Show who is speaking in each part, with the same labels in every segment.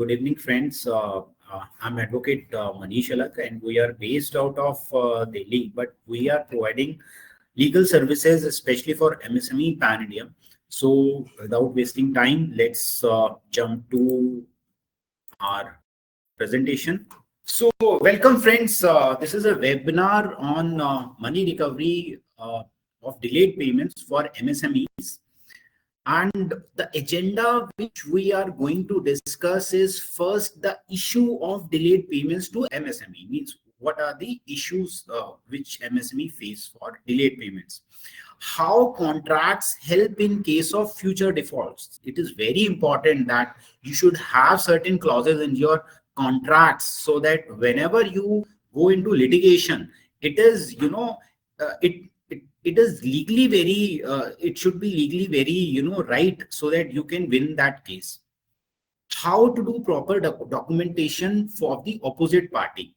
Speaker 1: Good evening, friends. I'm Advocate Manish Alak, and we are based out of Delhi, but we are providing legal services, especially for MSME Pan India. So, without wasting time, let's jump to our presentation. So, welcome, friends. This is a webinar on money recovery of delayed payments for MSMEs. And the agenda which we are going to discuss is first the issue of delayed payments to MSME, means what are the issues which MSME face for delayed payments. How contracts help in case of future defaults. It is very important that you should have certain clauses in your contracts so that whenever you go into litigation, it is, it is legally very, it should be legally very, right, so that you can win that case. How to do proper documentation for the opposite party.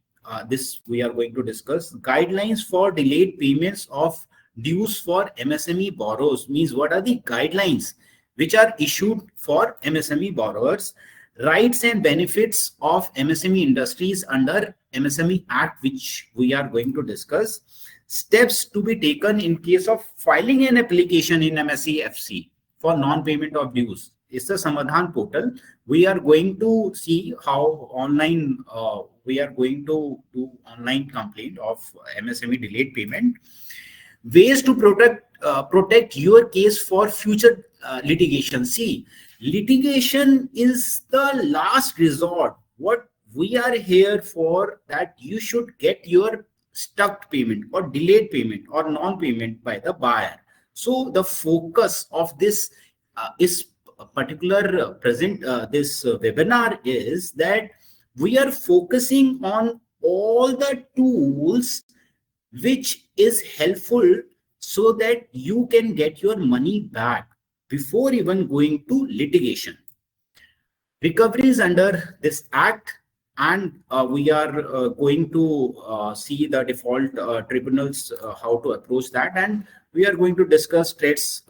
Speaker 1: This we are going to discuss. Guidelines for delayed payments of dues for MSME borrowers, means what are the guidelines which are issued for MSME borrowers. Rights and benefits of MSME industries under MSME Act, which we are going to discuss. Steps to be taken in case of filing an application in MSEFC for non-payment of dues. It's the Samadhan portal. We are going to see how online we are going to do online complaint of MSME delayed payment. Ways to protect your case for future litigation. See, litigation is the last resort. What we are here for, that you should get your stuck payment or delayed payment or non-payment by the buyer. So the focus of this is particular this webinar is that we are focusing on all the tools which is helpful so that you can get your money back before even going to litigation. Recoveries under this act, and we are going to see the default tribunals, how to approach that, and we are going to discuss TReDS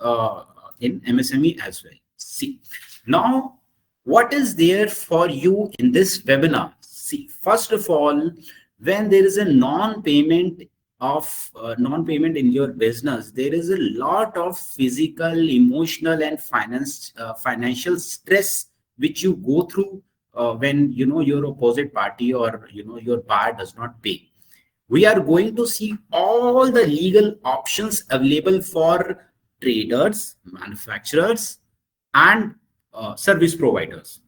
Speaker 1: in MSME as well. See, now what is there for you in this webinar? See, first of all, when there is a non-payment in your business, there is a lot of physical, emotional, and financial stress which you go through when your opposite party or your buyer does not pay. We are going to see all the legal options available for traders, manufacturers, and service providers.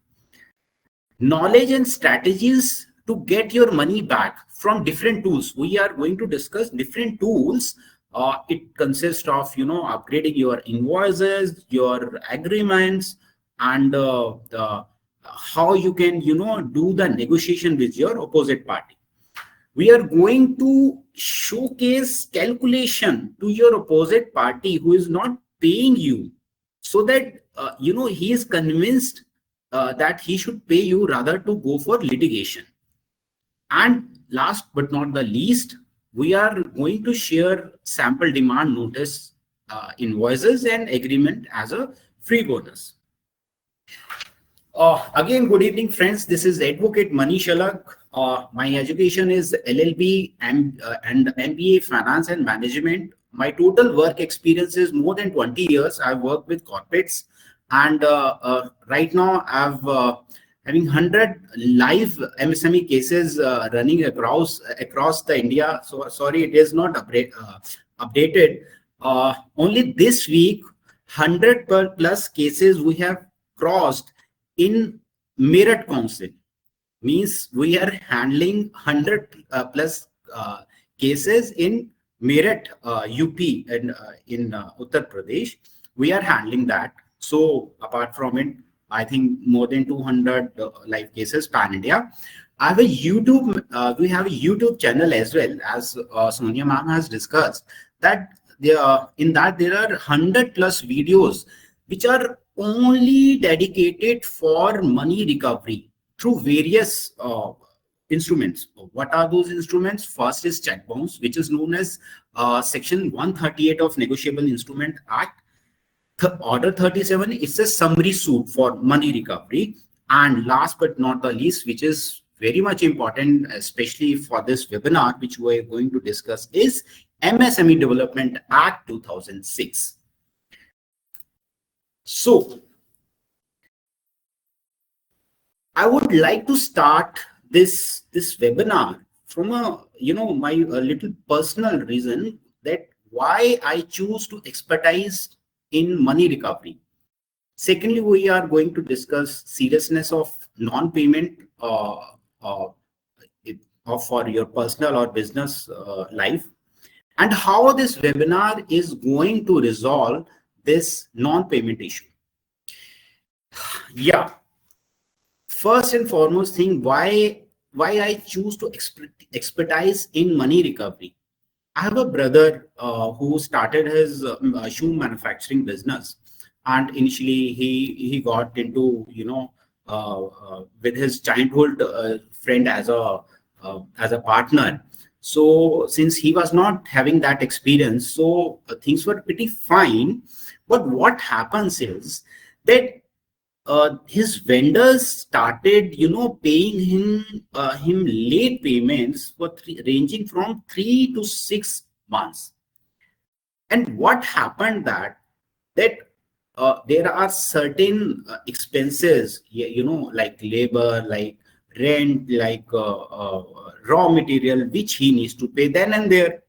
Speaker 1: Knowledge and strategies to get your money back from different tools. We are going to discuss different tools. It consists of upgrading your invoices, your agreements, and how you can do the negotiation with your opposite party. We are going to showcase calculation to your opposite party who is not paying you, so that he is convinced that he should pay you rather to go for litigation. And last but not the least, we are going to share sample demand notice invoices and agreement as a free bonus. Again, good evening, friends. This is Advocate Manish Alak. My education is LLB and MBA Finance and Management. My total work experience is more than 20 years. I've worked with corporates, and right now I've having 100 live MSME cases running across the India. So sorry, it is not updated. Only this week, 100 plus cases we have crossed in Meerut Council. Means we are handling 100 plus cases in Meerut, UP, and in Uttar Pradesh. We are handling that. So apart from it, I think more than 200 live cases pan India. I have a YouTube. We have a YouTube channel as well, as Sonia ma'am has discussed. That in that there are 100 plus videos which are only dedicated for money recovery through various instruments. What are those instruments? First is check bounce, which is known as Section 138 of Negotiable Instrument Act. Order 37 is a summary suit for money recovery. And last but not the least, which is very much important, especially for this webinar, which we're going to discuss, is MSME Development Act 2006. So I would like to start this webinar from a my little personal reason that why I choose to expertise in money recovery. Secondly, we are going to discuss seriousness of non-payment for your personal or business life, and how this webinar is going to resolve this non-payment issue. Yeah, first and foremost thing, why I choose to expertise in money recovery. I have a brother who started his shoe manufacturing business, and initially he got into with his childhood friend as a partner. So since he was not having that experience, so things were pretty fine. But what happens is that his vendors started paying him late payments for ranging from 3 to 6 months. And what happened that there are certain expenses, like labor, like rent, like raw material, which he needs to pay then and there.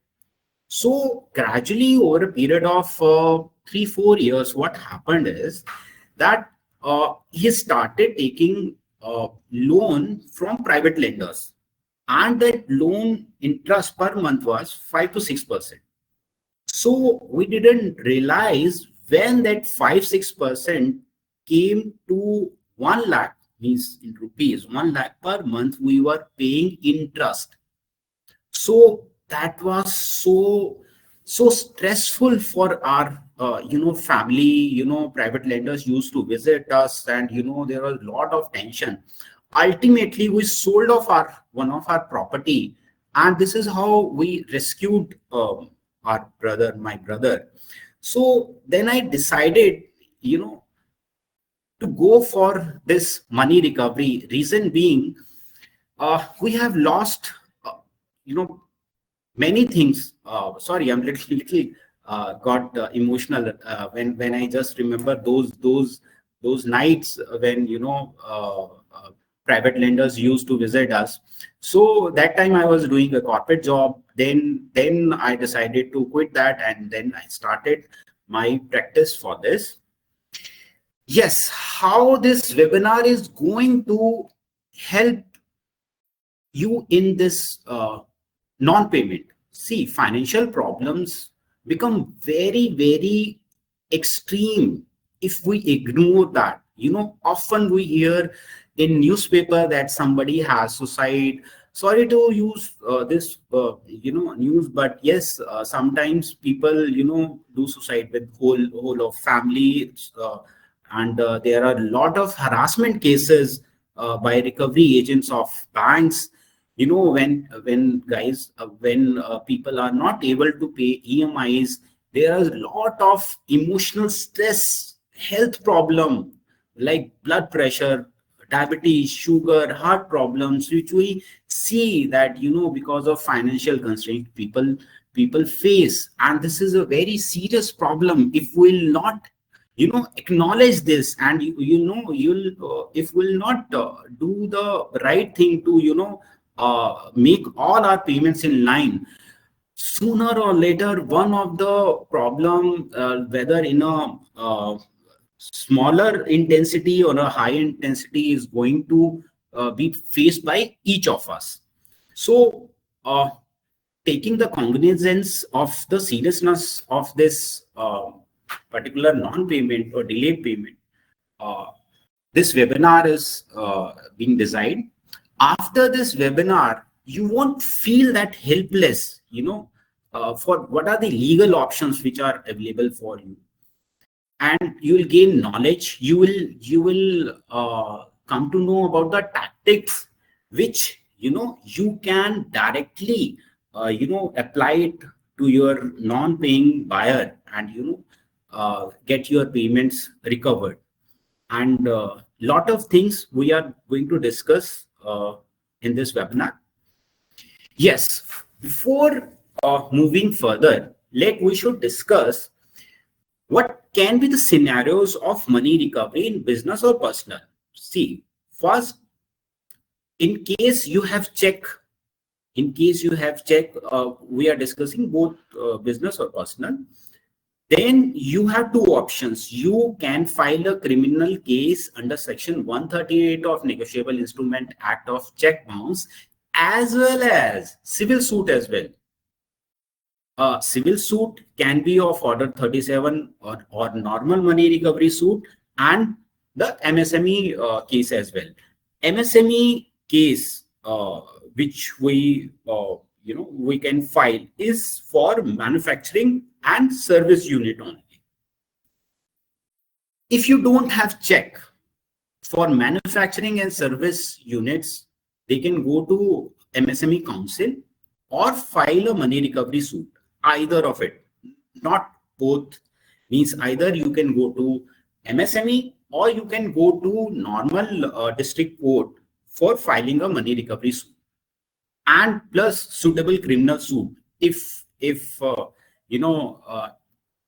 Speaker 1: So gradually over a period of 3-4 years, what happened is that he started taking loan from private lenders, and that loan interest per month was 5 to 6%. So we didn't realize when that 5-6% came to 1 lakh, means in rupees 1 lakh per month, we were paying interest. So that was so stressful for our family. Private lenders used to visit us, and there was a lot of tension. Ultimately, we sold off one of our property, and this is how we rescued my brother. So then I decided to go for this money recovery. Reason being, we have lost many things. Sorry, I'm little got emotional when I just remember those nights when private lenders used to visit us. So that time I was doing a corporate job. Then I decided to quit that, and then I started my practice for this. Yes, how this webinar is going to help you in this non-payment. See, financial problems become very, very extreme if we ignore that. Often we hear in newspaper that somebody has suicide. Sorry to use this news, but yes, sometimes people do suicide with whole of family, and there are a lot of harassment cases by recovery agents of banks. When people are not able to pay EMIs, there is a lot of emotional stress, health problem like blood pressure, diabetes, sugar, heart problems, which we see that because of financial constraint people face. And this is a very serious problem if we'll not acknowledge this, and you'll if we'll not do the right thing to make all our payments in line. Sooner or later, one of the problem, whether in a smaller intensity or a high intensity, is going to be faced by each of us. So taking the cognizance of the seriousness of this particular non-payment or delayed payment, this webinar is being designed. After this webinar, you won't feel that helpless, for what are the legal options which are available for you. And you will gain knowledge. You will come to know about the tactics which you can directly apply it to your non-paying buyer, and get your payments recovered. and lot of things we are going to discuss in this webinar. Yes, before moving further, we should discuss what can be the scenarios of money recovery in business or personal. See, first, in case you have check, we are discussing both business or personal. Then you have two options. You can file a criminal case under Section 138 of Negotiable Instrument Act of check bounce, as well as civil suit as well. Civil suit can be of Order 37 or normal money recovery suit, and the MSME case as well. MSME case, which we we can file, is for manufacturing and service unit only. If you don't have check for manufacturing and service units, they can go to MSME Council or file a money recovery suit. Either of it, not both. Means either you can go to MSME or you can go to normal district court for filing a money recovery suit, and plus suitable criminal suit if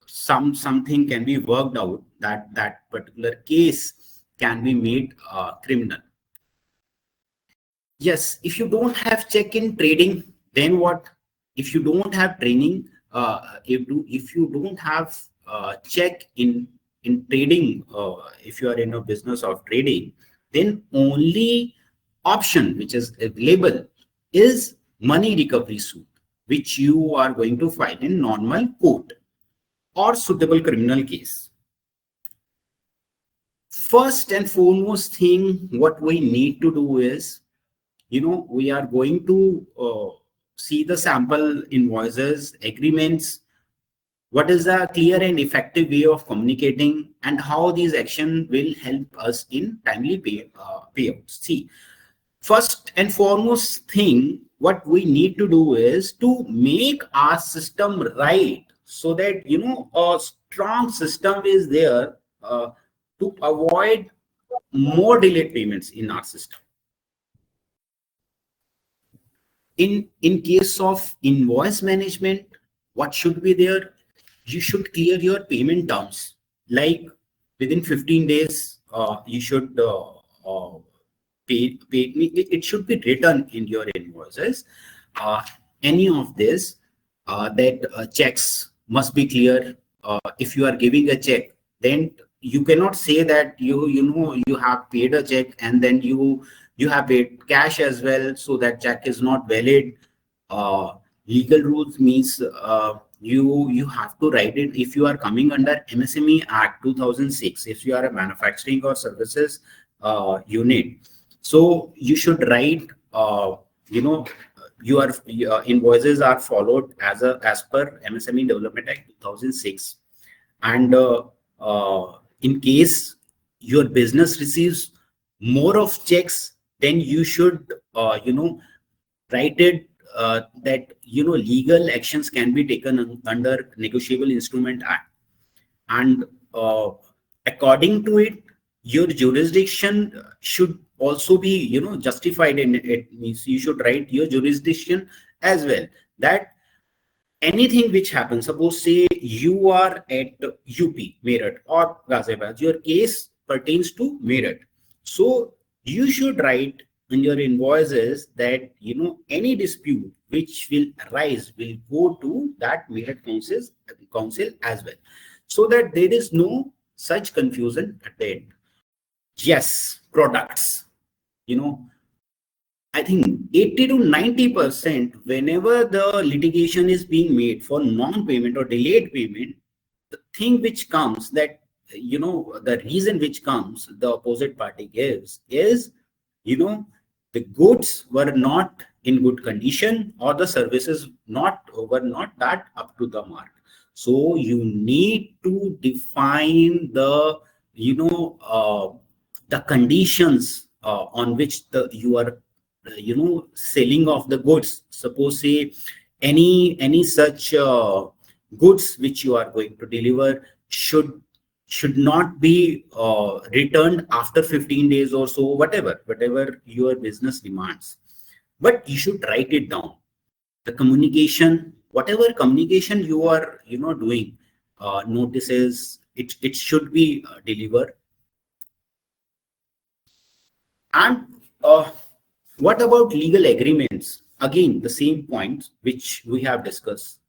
Speaker 1: something can be worked out that particular case can be made criminal. Yes, if you don't have check in trading, then what? If you don't have training, if you don't have check in trading, if you are in a business of trading, then only option which is available is money recovery suit, which you are going to file in normal court or suitable criminal case. First and foremost thing what we need to do is, we are going to see the sample invoices, agreements, what is the clear and effective way of communicating, and how these actions will help us in timely payouts. See, first and foremost thing, what we need to do is to make our system right, so that, a strong system is there to avoid more delayed payments in our system. In case of invoice management, what should be there? You should clear your payment terms. Like within 15 days, you should pay me. It should be written in your invoices. Any of this, that checks must be clear. If you are giving a check, then you cannot say that you have paid a check and then you have paid cash as well, so that check is not valid. Legal rules means you have to write it. If you are coming under MSME Act 2006, if you are a manufacturing or services unit, so you should write, your invoices are followed as per MSME Development Act 2006. And in case your business receives more of checks, then you should write it that legal actions can be taken under Negotiable Instrument Act, and according to it, your jurisdiction should also be justified in it. Means you should write your jurisdiction as well, that anything which happens, suppose say you are at UP, Meerut or Ghaziabad, your case pertains to Meerut, so you should write in your invoices that any dispute which will arise will go to that Meerut council as well, so that there is no such confusion at the end. Yes, products, I think 80 to 90%, whenever the litigation is being made for non-payment or delayed payment, the thing which comes that, the reason which comes, the opposite party gives is, the goods were not in good condition, or the services were not that up to the mark. So you need to define the, the conditions on which you are selling of the goods. Suppose say any such goods which you are going to deliver should should not be returned after 15 days or so, whatever your business demands. But you should write it down. The communication, whatever communication you are doing, notices, it should be delivered. And what about legal agreements? Again, the same points which we have discussed.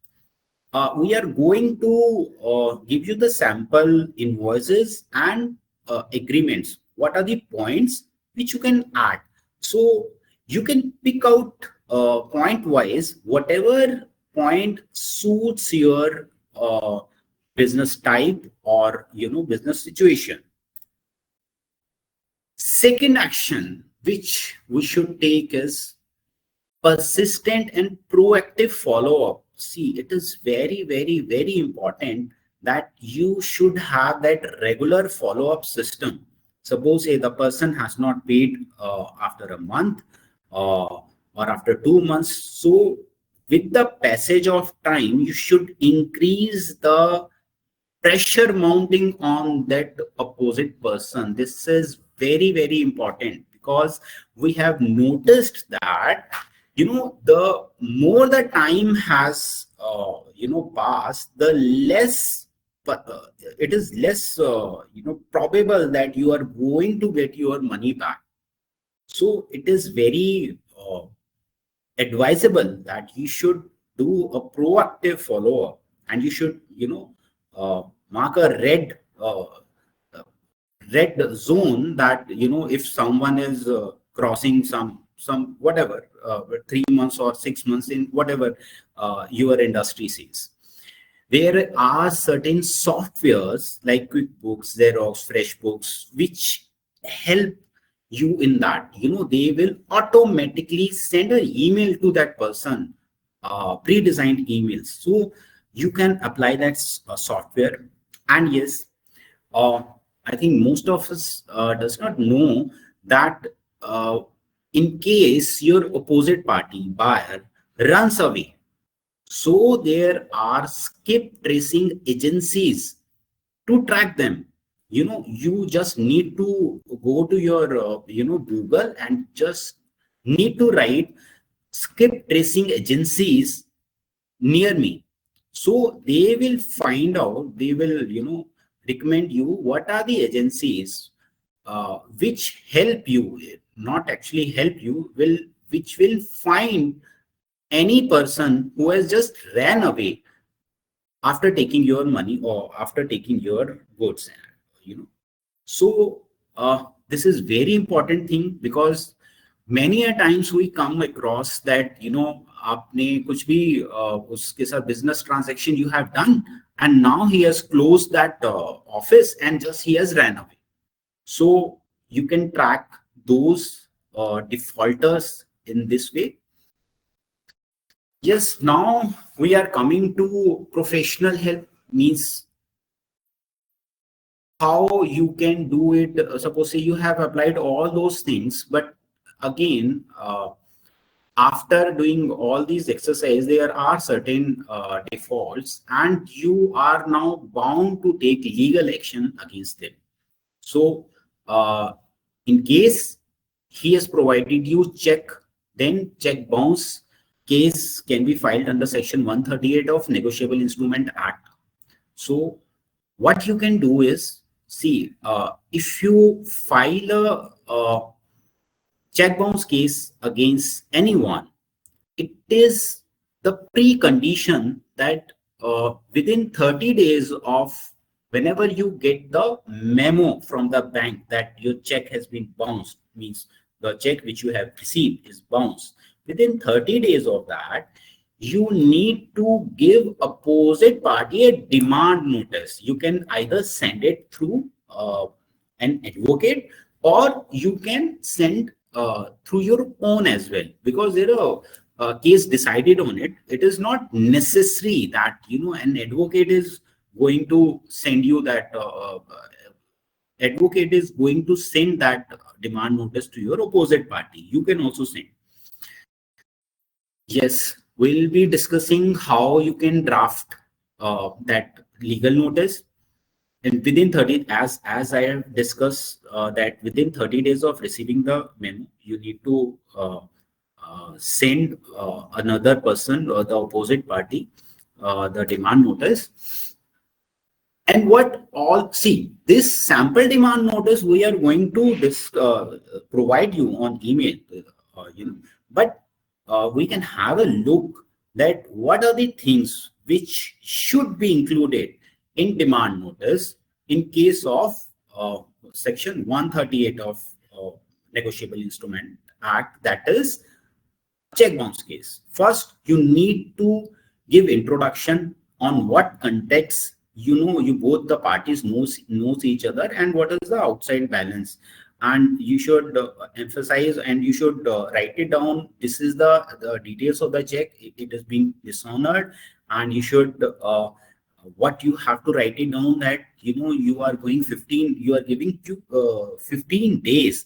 Speaker 1: We are going to give you the sample invoices and agreements. What are the points which you can add? So you can pick out point wise whatever point suits your business type or business situation. Second action which we should take is persistent and proactive follow-up. See, it is very, very, very important that you should have that regular follow-up system. Suppose the person has not paid after a month or after 2 months. So with the passage of time, you should increase the pressure mounting on that opposite person. This is very, very important, because we have noticed that the more the time has passed, the less it is less probable that you are going to get your money back. So it is very advisable that you should do a proactive follow-up, and you should mark a red zone that if someone is crossing some whatever 3 months or 6 months in whatever your industry says. There are certain softwares like QuickBooks, Xerox, FreshBooks, which help you in that. They will automatically send an email to that person, pre-designed emails. So you can apply that software. And yes, I think most of us does not know that in case your opposite party buyer runs away, so there are skip tracing agencies to track them. You just need to go to your Google and just need to write skip tracing agencies near me. So they will find out, they will recommend you what are the agencies which help you, not actually help you, which will find any person who has just ran away after taking your money or after taking your goods. So this is very important thing, because many a times we come across that आपने कुछ भी उसके साथ business transaction you have done, and now he has closed that office and just he has ran away. So you can track those defaulters in this way. Yes, now we are coming to professional help, means how you can do it. Suppose say you have applied all those things, but again, after doing all these exercises, there are certain defaults, and you are now bound to take legal action against them. So in case he has provided you check, then check bounce case can be filed under section 138 of Negotiable Instrument Act. So what you can do is, see, if you file a check bounce case against anyone, it is the precondition that within 30 days of whenever you get the memo from the bank that your check has been bounced, means the check which you have received is bounced, within 30 days of that, you need to give opposite party a demand notice. You can either send it through an advocate, or you can send through your own as well, because there are case decided on it. It is not necessary that an advocate is going to send you that advocate is going to send that demand notice to your opposite party. You can also send. Yes, we'll be discussing how you can draft that legal notice. and within 30, as I have discussed, that within 30 days of receiving the memo, you need to send another person or the opposite party the demand notice. And what all, see, this sample demand notice we are going to provide you on email, but we can have a look that what are the things which should be included in demand notice in case of section 138 of Negotiable Instrument Act, that is check bounce case. First, you need to give introduction on what context you both the parties knows each other and what is the outside balance, and you should emphasize and you should write it down. This is the details of the check. It is being dishonored, and you should what you have to write it down that you are going 15, you are giving 15 days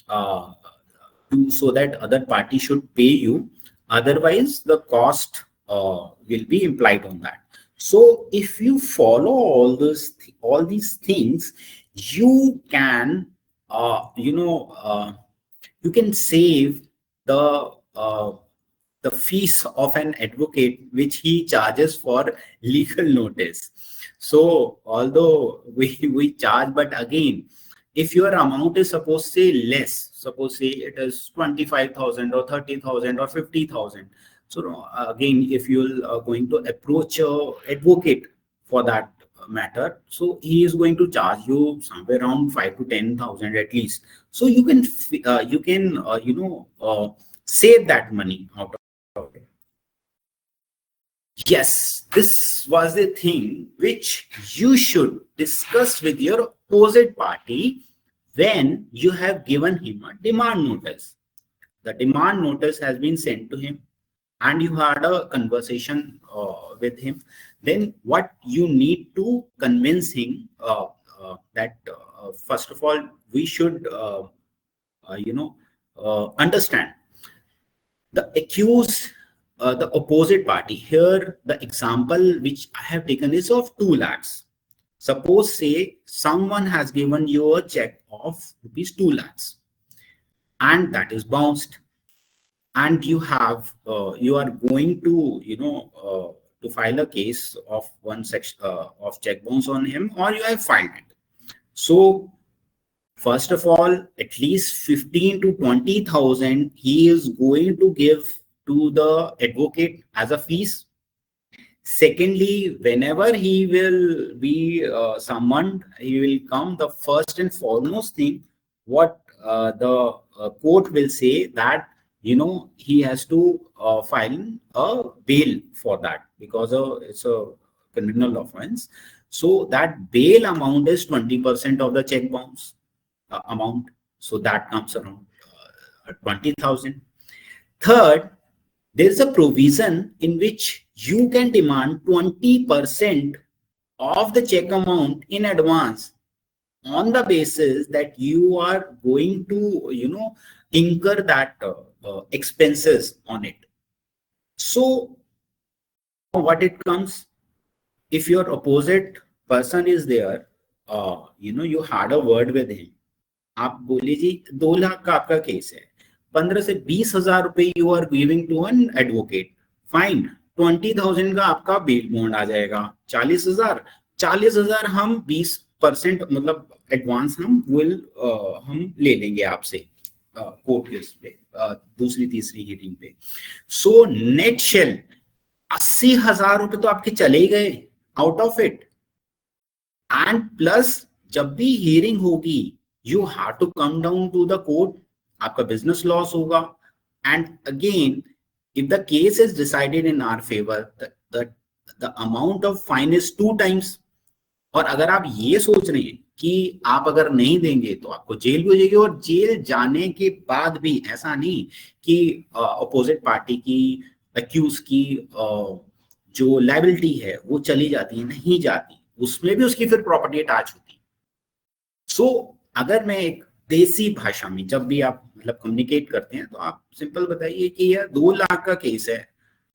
Speaker 1: so that other party should pay you, otherwise the cost will be implied on that. So if you follow all these things, you can you can save the fees of an advocate which he charges for legal notice. So although we charge, but again, if your amount is supposed to say less, suppose say it is 25,000 or 30,000 or 50,000. So again, if you're going to approach a advocate for that matter, so he is going to charge you somewhere around 5 to 10,000 at least. So you can save that money out of it. Yes, this was the thing which you should discuss with your opposite party when you have given him a demand notice. The demand notice has been sent to him and you had a conversation with him. Then what you need to convince him that first of all, we should understand the accused, the opposite party. Here the example which I have taken is of 2 lakhs. Suppose say someone has given you a check of rupees 2 lakhs and that is bounced, and you have you are going to to file a case of one section of check bounce on him, or you have filed it. So first of all, at least 15 to 20,000 he is going to give to the advocate as a fees. Secondly, whenever he will be summoned, he will come, the first and foremost thing what the court will say that he has to file a bail for that, because it's a criminal offense. So that bail amount is 20% of the check bounce amount. So that comes around 20,000. Third, there is a provision in which you can demand 20% of the check amount in advance on the basis that you are going to incur that expenses on it. So what it comes, if your opposite person is there, you had a word with him, आप बोले जी 2 लाख का आपका case है, 15 से 20,000 रुपए you are giving to an advocate, fine, 20,000 का आपका bail bond आ जाएगा, 40,000 हम 20% मतलब एडवांस हम ले लेंगे आपसे कोर्ट केस पे दूसरी तीसरी हीटिंग पे. सो नेट शेल 80,000 रुपए तो आपके चले गए out of it. And plus जब भी हियरिंग होगी you have to come down to the court, आपका business loss होगा. And again, if the case is decided in our favor, the amount of fine is 2 times. और अगर आप ये सोच रहे हैं कि आप अगर नहीं देंगे तो आपको जेल भी हो जाएगी, और जेल जाने के बाद भी ऐसा नहीं कि अपोजिट पार्टी की, अक्यूज की जो लायबिलिटी है वो चली जाती है, नहीं जाती, उसमें भी उसकी फिर प्रॉपर्टी अटैच होती है. सो अगर मैं एक देसी भाषा में जब भी आप मतलब कम्युनिकेट करते हैं तो आप सिंपल बताइए कि यह 2 लाख का केस है,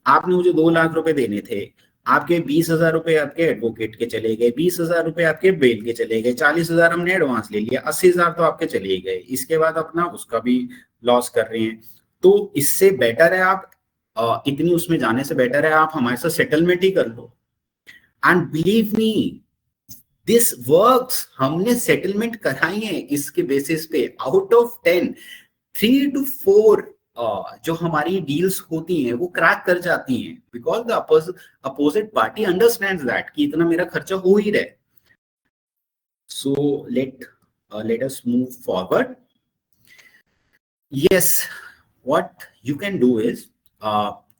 Speaker 1: आपने मुझे 2 लाख रुपए देने थे, आपके 20,000 रुपए आपके एडवोकेट के चले गए, 20,000 रुपए आपके बेल के चले गए, 40,000 हमने एडवांस ले लिया, 80,000 तो आपके चले गए, इसके बाद अपना उसका भी लॉस कर रहे हैं। तो इससे बेटर है आप इतनी उसमें जाने से बेटर है आप हमारे साथ सेटलमेंट ही कर लो। And believe me this works, हमने सेटलमेंट कराई है इसके बेसिस पे। आउट ऑफ 10 3 to 4 जो हमारी डील्स होती हैं वो क्रैक कर जाती हैं, because the opposite party understands that कि इतना मेरा खर्चा हो ही रहा है। सो let us move forward. Yes, what you can do is,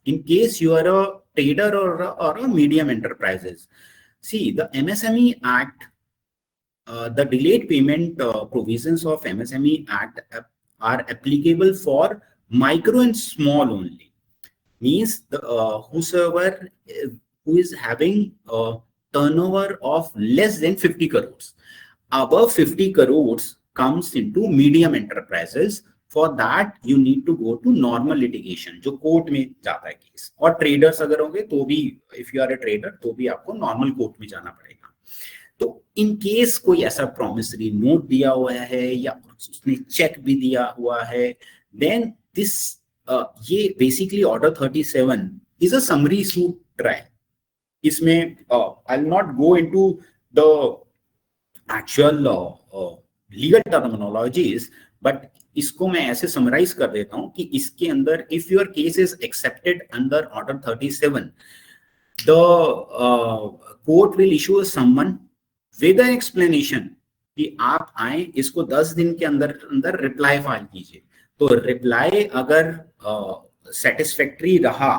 Speaker 1: in case you are a trader or a medium enterprises, see the MSME Act, the delayed payment provisions of MSME Act are applicable for micro and small only. Means the whosoever who is having a turnover of less than 50 crores. Above 50 crores comes into medium enterprises. For that you need to go to normal litigation, जो court में जाता है case. और traders अगर होंगे तो भी, if you are a trader, तो भी आपको नॉर्मल कोर्ट में जाना पड़ेगा। तो इन केस कोई ऐसा प्रॉमिसरी नोट दिया हुआ है या उसने चेक भी दिया हुआ है, देन दिस ये basically order 37 is a summary suit trial. इसमें I will not go into the actual legal terminologies, but इसको मैं ऐसे समराइज कर देता हूं कि इसके अंदर if your case is accepted under order 37, the court will issue a someone with an explanation कि आप आए, इसको 10 दिन के अंदर अंदर रिप्लाई फाइल कीजिए। तो रिप्लाई अगर सेटिस्फैक्ट्री रहा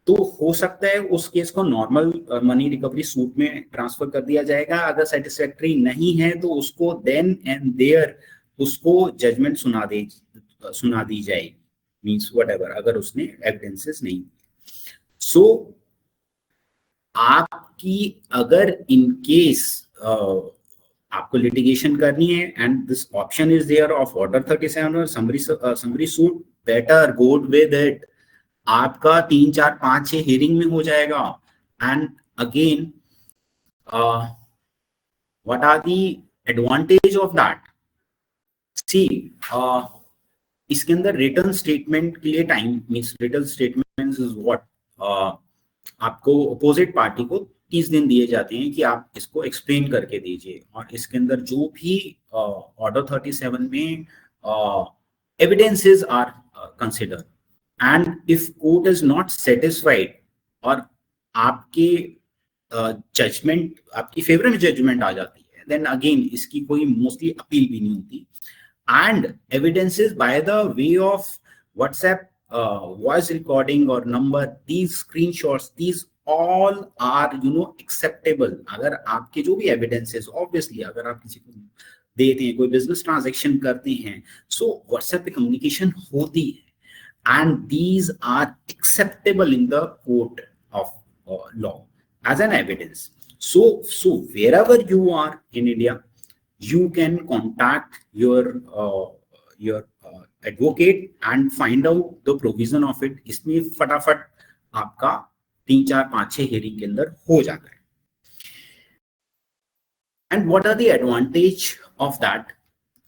Speaker 1: तो हो सकता है उस केस को नॉर्मल मनी रिकवरी सूट में ट्रांसफर कर दिया जाएगा। अगर सेटिस्फैक्ट्री नहीं है तो उसको देन एंड देयर उसको जजमेंट सुना दी जाएगी, मींस व्हाटएवर, अगर उसने एविडेंसेस नहीं। सो आपकी अगर इन केस आपको लिटिगेशन करनी है and this option is there of order 37 और summary suit, better go with it. आपका 3, 4, 5, 6 हियरिंग में हो जाएगा। And again what are the advantage of that? See इसके अंदर रिटर्न स्टेटमेंट के लिए time, means return statements is what, आपको अपोजिट पार्टी को 30 दिन दिए जाते हैं कि आप इसको एक्सप्लेन करके दीजिए। और इसके अंदर जो भी ऑर्डर 37 में evidences are consider, and if court is not satisfied और आपके जजमेंट आपकी फेवर में जजमेंट आ जाती है, देन अगेन इसकी कोई मोस्टली अपील भी नहीं होती। And evidences by the way of WhatsApp voice recording or number, these screenshots, these all are acceptable। अगर आपके जो भी evidences, obviously अगर आप किसी को देते हैं, कोई business transaction करते हैं, so WhatsApp पे communication होती है and these are acceptable in the court of law as an evidence। So wherever you are in India, you can contact your advocate and find out the provision of it. इसमें फटाफट आपका 3, 4, 5, 6 hearing के अंदर हो जाता है। And what are the advantage of that?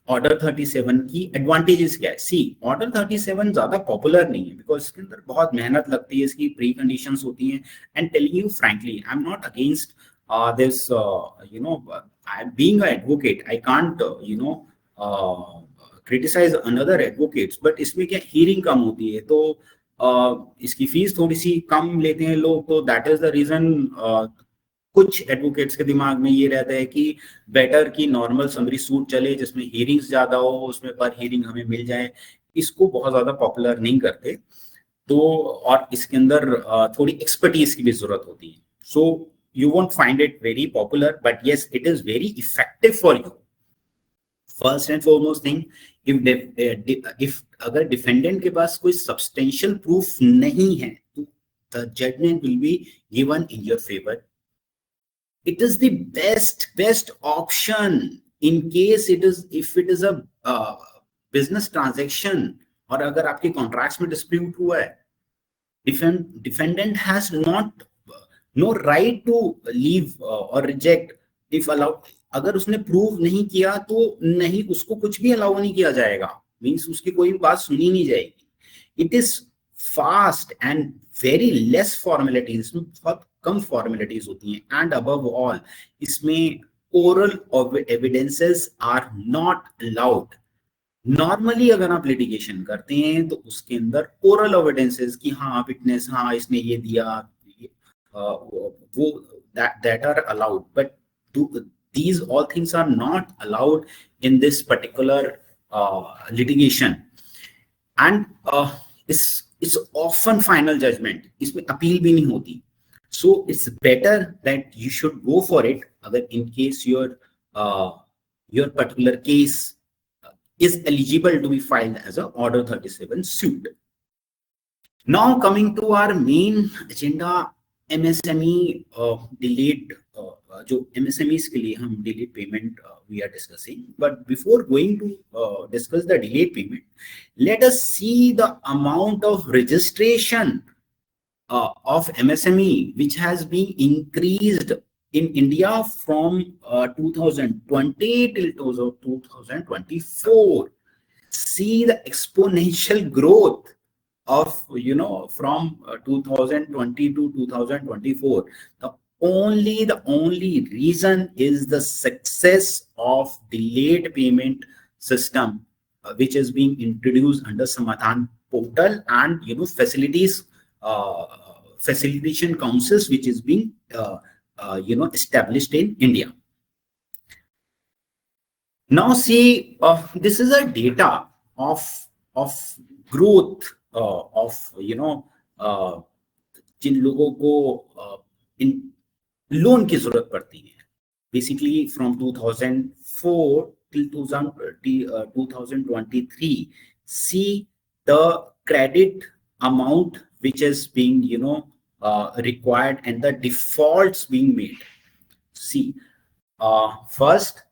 Speaker 1: Order 37 की advantages क्या है? सी ऑर्डर 37 ज्यादा पॉपुलर नहीं है बिकॉज इसके अंदर बहुत मेहनत लगती है, इसकी प्री कंडीशंस होती हैं। And telling you frankly, I am not against this, I am being a advocate, I can't criticise another advocates, but इसमें क्या हियरिंग कम होती है तो इसकी फीस थोड़ी सी कम लेते हैं लोग। तो दैट इज द रीजन कुछ एडवोकेट्स के दिमाग में ये रहता है कि बेटर की नॉर्मल समरी सूट चले जिसमें हियरिंग्स ज्यादा हो, उसमें पर हियरिंग हमें मिल जाए। इसको बहुत ज्यादा पॉपुलर नहीं करते। तो और इसके अंदर थोड़ी एक्सपर्टीज की भी जरूरत होती है। So you won't find it very popular, but yes it is very effective for you. First and foremost thing, if अगर डिफेंडेंट के पास कोई सब्सटेंशियल प्रूफ नहीं है तो the judgment will be given in your favour. It is the best option in case if it is a business transaction और अगर आपके कॉन्ट्रैक्ट्स में डिस्प्यूट हुआ है, defendant has no right to leave और रिजेक्ट इफ अलाउ। अगर उसने prove नहीं किया तो नहीं, उसको कुछ भी अलाउ नहीं किया जाएगा, मीन्स उसकी कोई बात सुनी नहीं जाएगी। It is fast and very less formalities, इसमें बहुत कम फॉर्मेलिटीज होती हैं। एंड अबव ऑल इसमें oral evidences are not allowed. Normally अगर आप लिटिगेशन करते हैं तो उसके अंदर ओरल एविडेंसेस कि हाँ विटनेस, हाँ इसने ये दिया, वो that are allowed, but these all things are not allowed in this particular litigation. And it's often final judgment, इसमें अपील भी नहीं होती. So it's better that you should go for it अगर in case your particular case is eligible to be filed as a Order 37 suit. Now coming to our main agenda, MSME delayed, जो MSMEs के लिए हम delayed payment we are discussing. But before going to discuss the delayed payment, let us see the amount of registration of MSME which has been increased in India from 2020 till 2024. See the exponential growth of, from 2020 to 2024. The only reason is the success of delayed payment system which is being introduced under Samadhan portal, and facilities facilitation councils which is being established in India. Now see, this is a data of growth of जिन लोगों को इन loan की जरूरत पड़ती है, basically from 2004 till 2023. See the credit amount which is being required and the defaults being made. See, first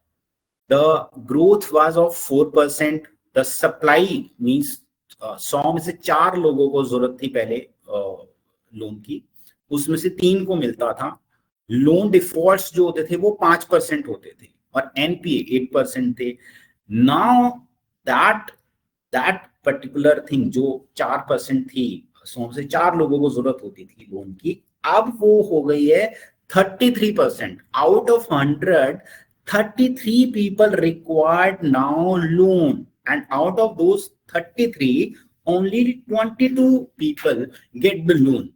Speaker 1: the growth was of 4%. The supply means 100 में से 4 लोगों को जरूरत थी पहले लोन की, उसमें से 3 को मिलता था। लोन डिफॉल्ट्स जो होते थे वो 5% होते थे और एनपीए 8% थे। नाउ दैट पर्टिकुलर थिंग जो 4% थी, 100 से 4 लोगों को जरूरत होती थी लोन की, अब वो हो गई है 33%। Out of 100, 33 people required now loan, and out of those 33, only 22 people get the loan,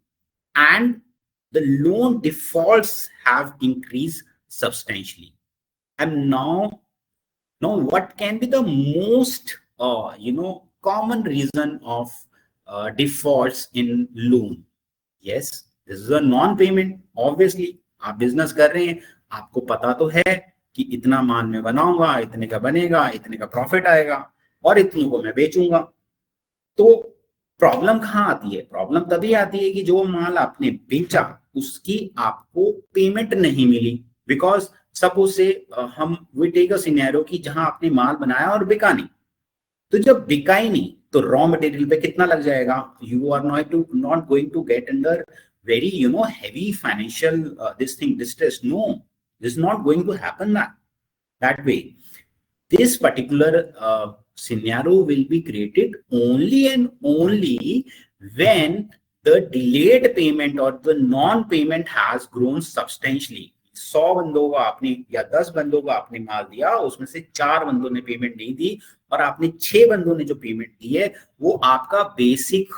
Speaker 1: and the loan defaults have increased substantially. And now what can be the most common reason of defaults in loan? Yes, this is a non-payment. Obviously आप business कर रहे हैं, आपको पता तो है कि इतना माल मैं बनाऊंगा, इतने का बनेगा, इतने का प्रॉफिट आएगा और इतनों को मैं बेचूंगा। तो प्रॉब्लम कहाँ आती है? प्रॉब्लम तभी आती है कि जो माल आपने बेचा उसकी आपको पेमेंट नहीं मिली। बिकॉज सपोज से हम वी टेक अ सिनेरियो कि जहां आपने माल बनाया और बिका नहीं, तो जब बिका ही नहीं तो रॉ मटेरियल पे कितना लग जाएगा? You are not going to get under very heavy financial distress. No, this is not going to happen that way. This particular scenario will be created only and only when the delayed payment or the non-payment has grown substantially. 100 बंदों को आपने या 10 बंदों को आपने माल दिया, उसमें से 4 बंदों ने पेमेंट नहीं दी और आपने 6 बंदों ने जो पेमेंट दी है वो आपका बेसिक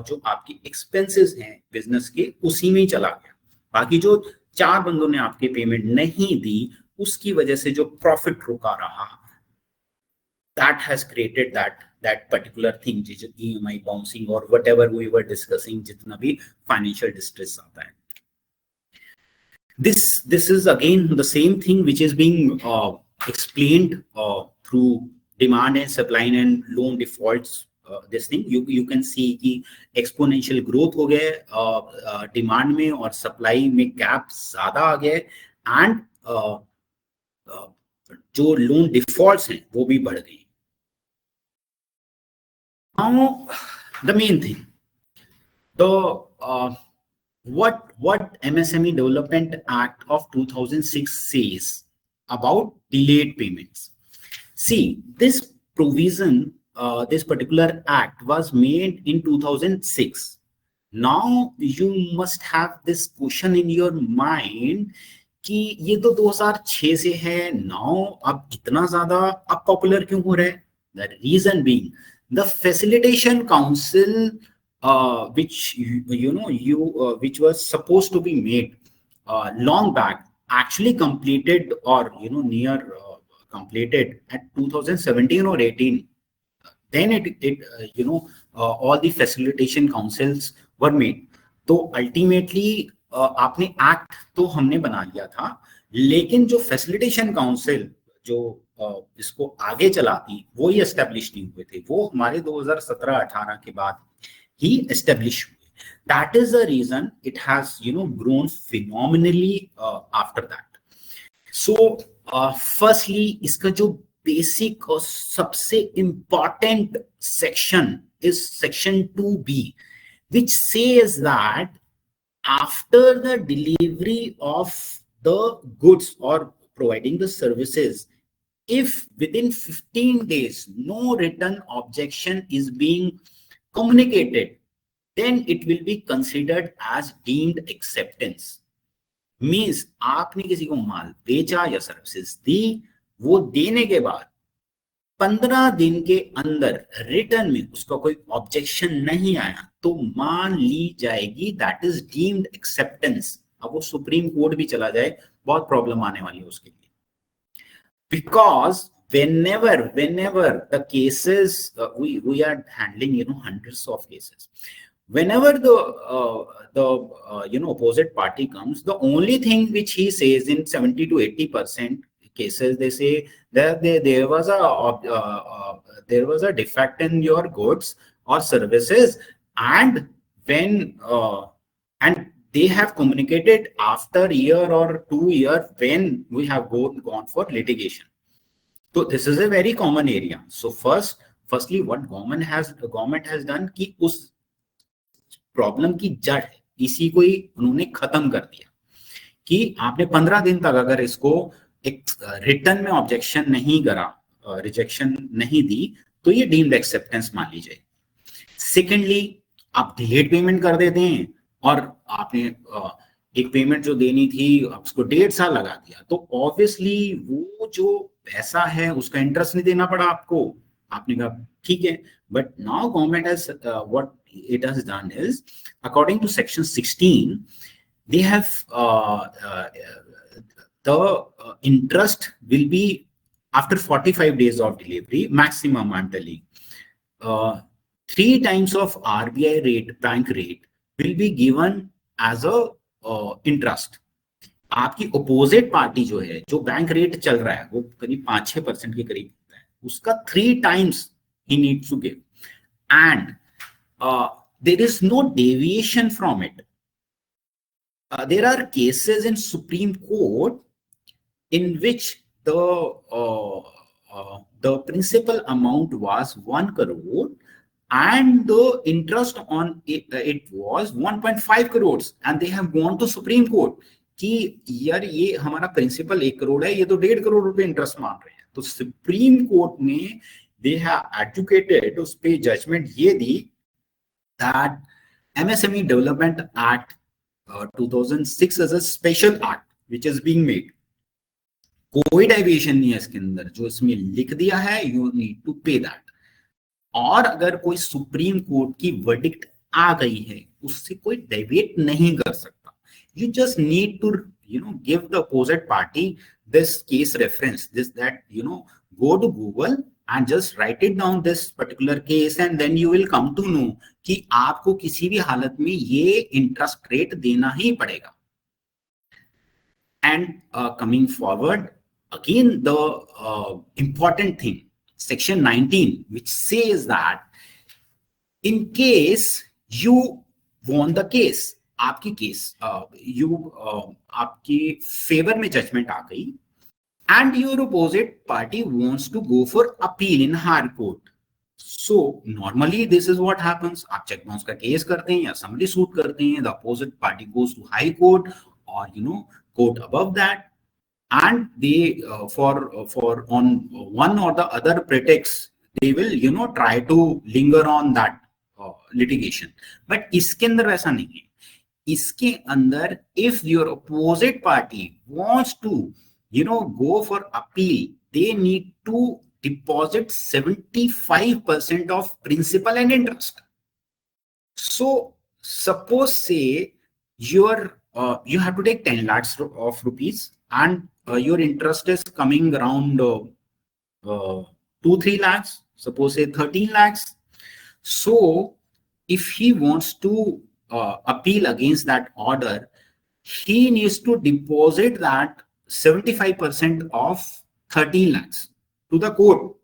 Speaker 1: जो आपकी एक्सपेंसेस हैं बिजनेस के उसी में ही चला गया। बाकी जो 4 बंदों ने आपके पेमेंट नहीं दी उसकी वजह से जो प्रॉफिट रुका रहा, that has created that particular thing, EMI bouncing or whatever we were discussing, जितना भी financial distress आता है। This is again the same thing which is being explained through demand and supply and loan defaults. This thing you can see कि exponential growth हो गया demand में और supply में gap ज़्यादा आ गया and जो loan defaults हैं वो भी बढ़ गई। Now the main thing, the what MSME Development Act of 2006 says about delayed payments. See, this provision, this particular act was made in 2006. Now you must have this question in your mind कि ये तो 2006 से है, now अब इतना ज्यादा अब popular क्यों हो रहा है? The reason being the facilitation council which which was supposed to be made long back actually completed or near completed at 2017 or 18. Then all the facilitation councils were made. तो ultimately आपने act तो हमने बना लिया था, लेकिन जो facilitation council जो इसको आगे चलाती वो ही एस्टेब्लिश नहीं हुए थे, वो हमारे 2017-18 के बाद ही एस्टेब्लिश हुए. That is the reason it has grown phenomenally after that. So firstly इसका जो बेसिक और सबसे important section is section 2B, which says that after the delivery of the goods or providing the services, if within 15 days no written objection is being communicated, then it will be considered as deemed acceptance. Means आपने किसी को माल बेचा या services दी, वो देने के बाद 15 दिन के अंदर रिटर्न में उसका कोई ऑब्जेक्शन नहीं आया तो मान ली जाएगी दैट इज डीम्ड एक्सेप्टेंस. अब वो सुप्रीम कोर्ट भी चला जाए बहुत प्रॉब्लम आने वाली है उसके लिए, because whenever the cases we are handling hundreds of cases, whenever the opposite party comes, the only thing which he says in 70 to 80% cases, they say that there was a defect in your goods or services, and when and they have communicated after a year or 2 years when we have gone for litigation. So this is a very common area. So firstly what government has done कि उस problem की जड़ है इसी को ही उन्होंने खत्म कर दिया कि आपने 15 दिन तक अगर इसको एक रिटर्न में ऑब्जेक्शन नहीं करा, रिजेक्शन नहीं दी, तो ये डीम्ड एक्सेप्टेंस मान ली जाएगी. सेकेंडली आप डिलेड पेमेंट कर देते हैं और आपने एक पेमेंट जो देनी थी उसको 1.5 साल लगा दिया, तो ऑब्वियसली वो जो पैसा है उसका इंटरेस्ट नहीं देना पड़ा आपको. आपने कहा ठीक है, but now government has what it has done is, according to section 16, they have the interest will be after 45 days of delivery maximum, I'm telling, 3 times of RBI rate, bank rate will be given as a interest. आपकी opposite party जो है, जो bank rate चल रहा है वो करीब 5-6% के करीब होता है, उसका 3 times he needs to give, and there is no deviation from it. There are cases in Supreme Court in which the principal amount was 1 crore and the interest on it was 1.5 crores, and they have gone to Supreme Court कि यार ये हमारा principal 1 crore है, ये तो 1.5 करोड़ रुपए interest मान रहे हैं. तो सुप्रीम कोर्ट ने they have adjudicated, उस पे जजमेंट ये दी that MSME Development Act 2006 is a special act which is being made. कोई डेविएशन नहीं है इसके अंदर, जो इसमें लिख दिया है you need to pay that. और अगर कोई सुप्रीम कोर्ट की वर्डिक्ट आ गई है उससे कोई डेविएट नहीं कर सकता. You just need to give the opposite party this case reference, this that go to Google and just write it down this particular case, and then you will come to know कि आपको किसी भी हालत में ये interest rate देना ही पड़ेगा. And coming forward, again the important thing, section 19, which says that in case you won the case, आपकी केस आपके फेवर में जजमेंट आ गई, and your opposite party wants to go for appeal in higher court. So normally this is what happens. आप check bounce का case करते हैं या summary suit करते हैं, the opposite party goes to high court or court above that, and they for on one or the other pretext they will try to linger on that litigation. But इसके अंदर वैसा नहीं है. इसके अंदर if your opposite party wants to go for appeal, they need to deposit 75% of principal and interest. So suppose say you have to take 10 lakhs of rupees, and your interest is coming around 2-3 lakhs, suppose say 13 lakhs. So if he wants to appeal against that order, he needs to deposit that 75% of 13 lakhs to the court,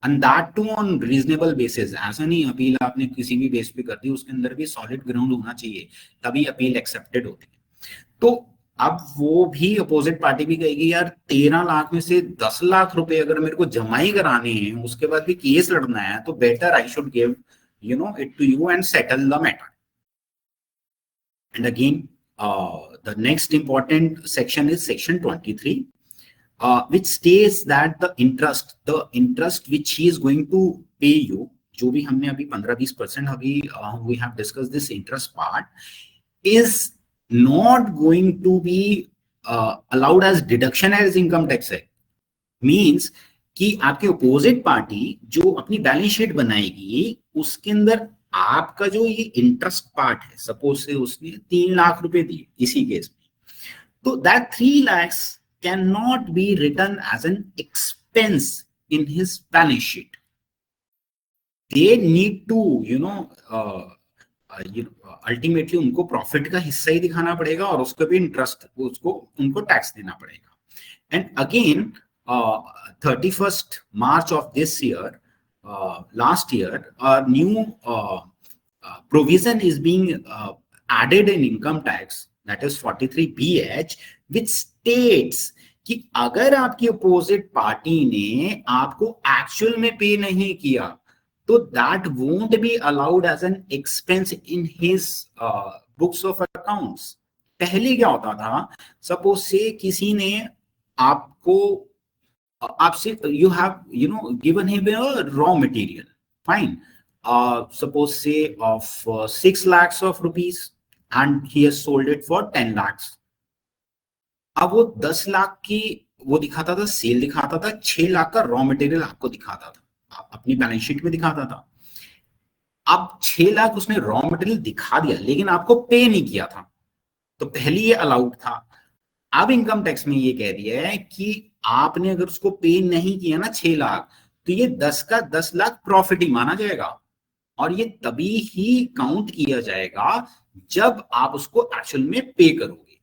Speaker 1: and that too on reasonable basis. ऐसा नहीं appeal आपने किसी भी base पे कर दी, उसके अंदर भी सॉलिड ग्राउंड होना चाहिए, तभी अपील एक्सेप्टेड होती है. तो अब वो भी अपोजिट पार्टी भी कहेगी यार 13 लाख में से 10 लाख रुपए अगर मेरे को जमाई कराने हैं, उसके बाद भी केस लड़ना है, तो better I should give it to you and settle the matter. And again, the next important section is section 23, which states that the interest which he is going to pay you, जो भी हमने अभी 15-20% अभी we have discussed this interest part, is not going to be allowed as deduction as income tax है. Means कि आपके opposite party जो अपनी बैलेंस शीट बनाएगी, उसके अंदर आपका जो ये इंटरेस्ट पार्ट है, सपोज से उसने 3 लाख रुपए दिए इसी केस में, तो that 3 lakhs can not be written as an expense in his balance sheet. They need to ultimately उनको प्रॉफिट का हिस्सा ही दिखाना पड़ेगा और उसको भी इंटरेस्ट उनको टैक्स देना पड़ेगा. And again 31st March of this year, last year, a new provision is being added in income tax, that is 43BH, which states कि अगर आपकी अपोजिट पार्टी ने आपको एक्चुअल में पे नहीं किया, तो that won't be allowed as an expense in his books of accounts. पहले क्या होता था, सपोज से किसी ने आपको आपसे you have given him a raw material, fine, suppose say of 6 lakhs of rupees, and he has sold it for 10 lakhs. अब वो 10 लाख की वो दिखाता था, सेल दिखाता था, 6 लाख का रॉ मटेरियल आपको दिखाता था, अपनी बैलेंस शीट में दिखाता था. अब 6 लाख उसने रॉ मटेरियल दिखा दिया लेकिन आपको पे नहीं किया था, तो पहले ये अलाउड था. अब इनकम टैक्स में ये कह दिया है कि आपने अगर उसको पे नहीं किया ना 6 लाख, तो ये 10 का 10 लाख प्रॉफिट ही माना जाएगा, और ये तभी ही काउंट किया जाएगा जब आप उसको एक्चुअल में पे करोगे.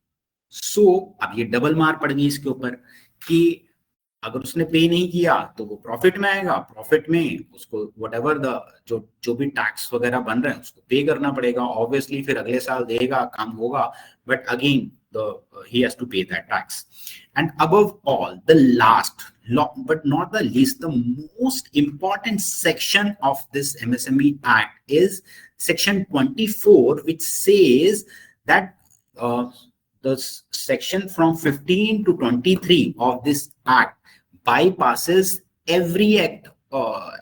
Speaker 1: सो अब ये डबल मार पड़ गई इसके ऊपर कि अगर उसने पे नहीं किया तो वो प्रॉफिट में आएगा, प्रॉफिट में उसको व्हाटएवर द जो भी टैक्स वगैरह बन रहे हैं उसको पे करना पड़ेगा. ऑब्वियसली फिर अगले साल देगा, काम होगा, but again he has to pay that tax. And above all, the last but not the least, the most important section of this MSME Act is section 24, which says that the section from 15 to 23 of this act bypasses every act,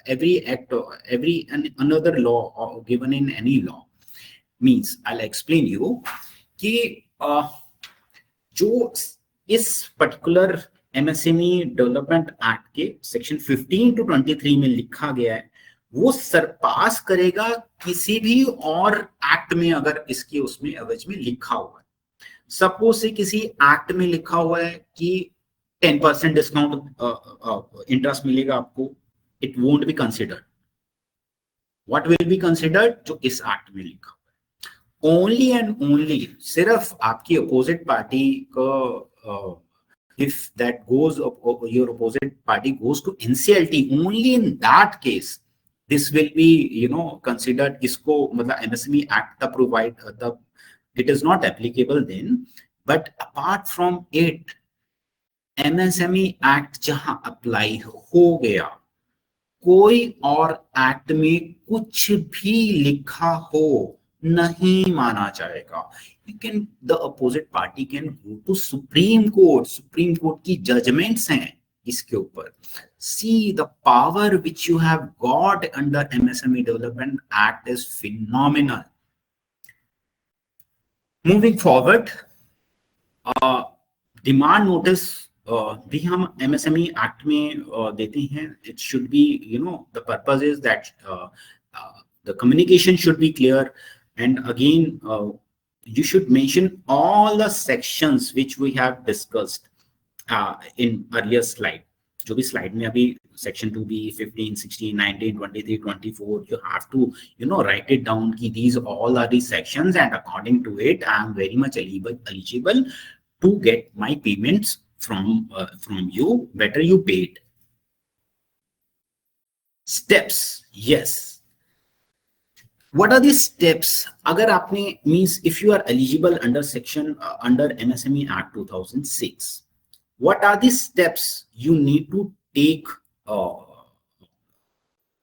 Speaker 1: every another law given in any law. Means I'll explain you कि जो इस particular MSME development act के section 15 to 23 में लिखा गया है, वो सरपास करेगा किसी भी और एक्ट में अगर इसके उसमें एवज में लिखा हुआ है. सपोज से किसी एक्ट में लिखा हुआ है कि 10% डिस्काउंट इंटरेस्ट मिलेगा आपको, it won't be considered. What will be considered? जो इस एक्ट में लिखा हुआ है. ओनली एंड ओनली सिर्फ आपकी अपोजिट पार्टी को if that goes, your opposite party goes to NCLT, only in that case this will be considered. इसको मतलब MSME Act the provide the it is not applicable then, but apart from it MSME Act जहां apply हो गया, कोई और act में कुछ भी लिखा हो नहीं माना जाएगा. You can, the opposite party can go to Supreme Court. Supreme Court की judgments हैं इसके ऊपर. See the power which you have got under MSME Development Act is phenomenal. Moving forward, demand notice भी हम MSME एक्ट में देते हैं. It should be, you know, the purpose is that the communication should be clear, and again you should mention all the sections which we have discussed in earlier slide. जो भी slide में अभी section 2B, 15, 16, 19, 23, 24, you have to, you know, write it down कि these all are the sections, and according to it I am very much eligible to get my payments from you. Better you pay it. Steps, yes. What are the steps? अगर आपने, means if you are eligible under section under MSME Act 2006, what are the steps you need to take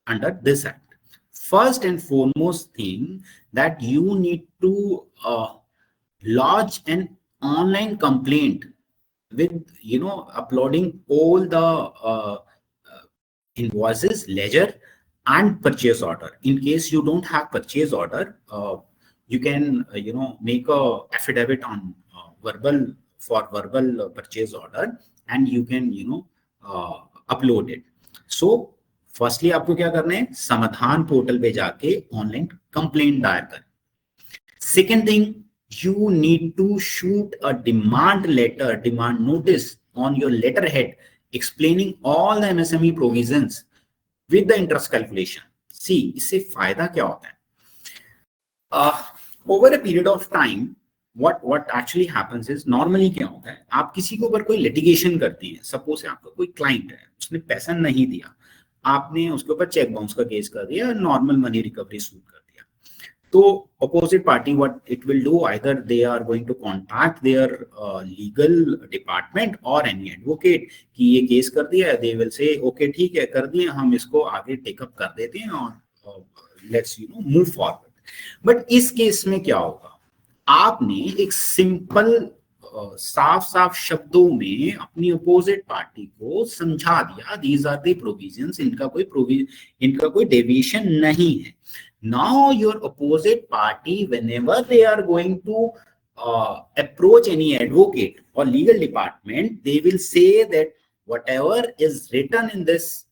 Speaker 1: under this act? First and foremost thing, that you need to lodge an online complaint with, you know, uploading all the invoices, ledger and purchase order. In case you don't have purchase order, you can you know, make a affidavit on verbal purchase order, and you can, you know, upload it. So firstly आपको क्या करना है, समाधान portal पे जाके online complaint दायर करें. Second thing, you need to shoot a demand letter, demand notice on your letterhead explaining all the MSME provisions with the interest calculation. See, इससे फायदा क्या होता है? Over a period of time, what actually happens is, normally क्या होता है, आप किसी के ऊपर कोई लिटिगेशन करते हैं. सपोज आपका कोई क्लाइंट है, उसने पैसा नहीं दिया, आपने उसके ऊपर चेक बाउंस का केस कर दिया, नॉर्मल मनी रिकवरी सूट कर दिया. तो opposite party, what it will do, either they are going to contact their legal department or any advocate कि ये केस कर दिया है. They will say, okay, ठीक है, कर दिए, हम इसको आगे टेकअप कर देते हैं और let's, you know, move forward. But इस केस में क्या होगा, आपने एक सिंपल साफ साफ शब्दों में अपनी अपोजिट पार्टी को समझा दिया, these are the provisions, इनका कोई डेविएशन नहीं है. Now your opposite party, whenever they are going to approach any advocate or legal department, they will say that whatever is written in this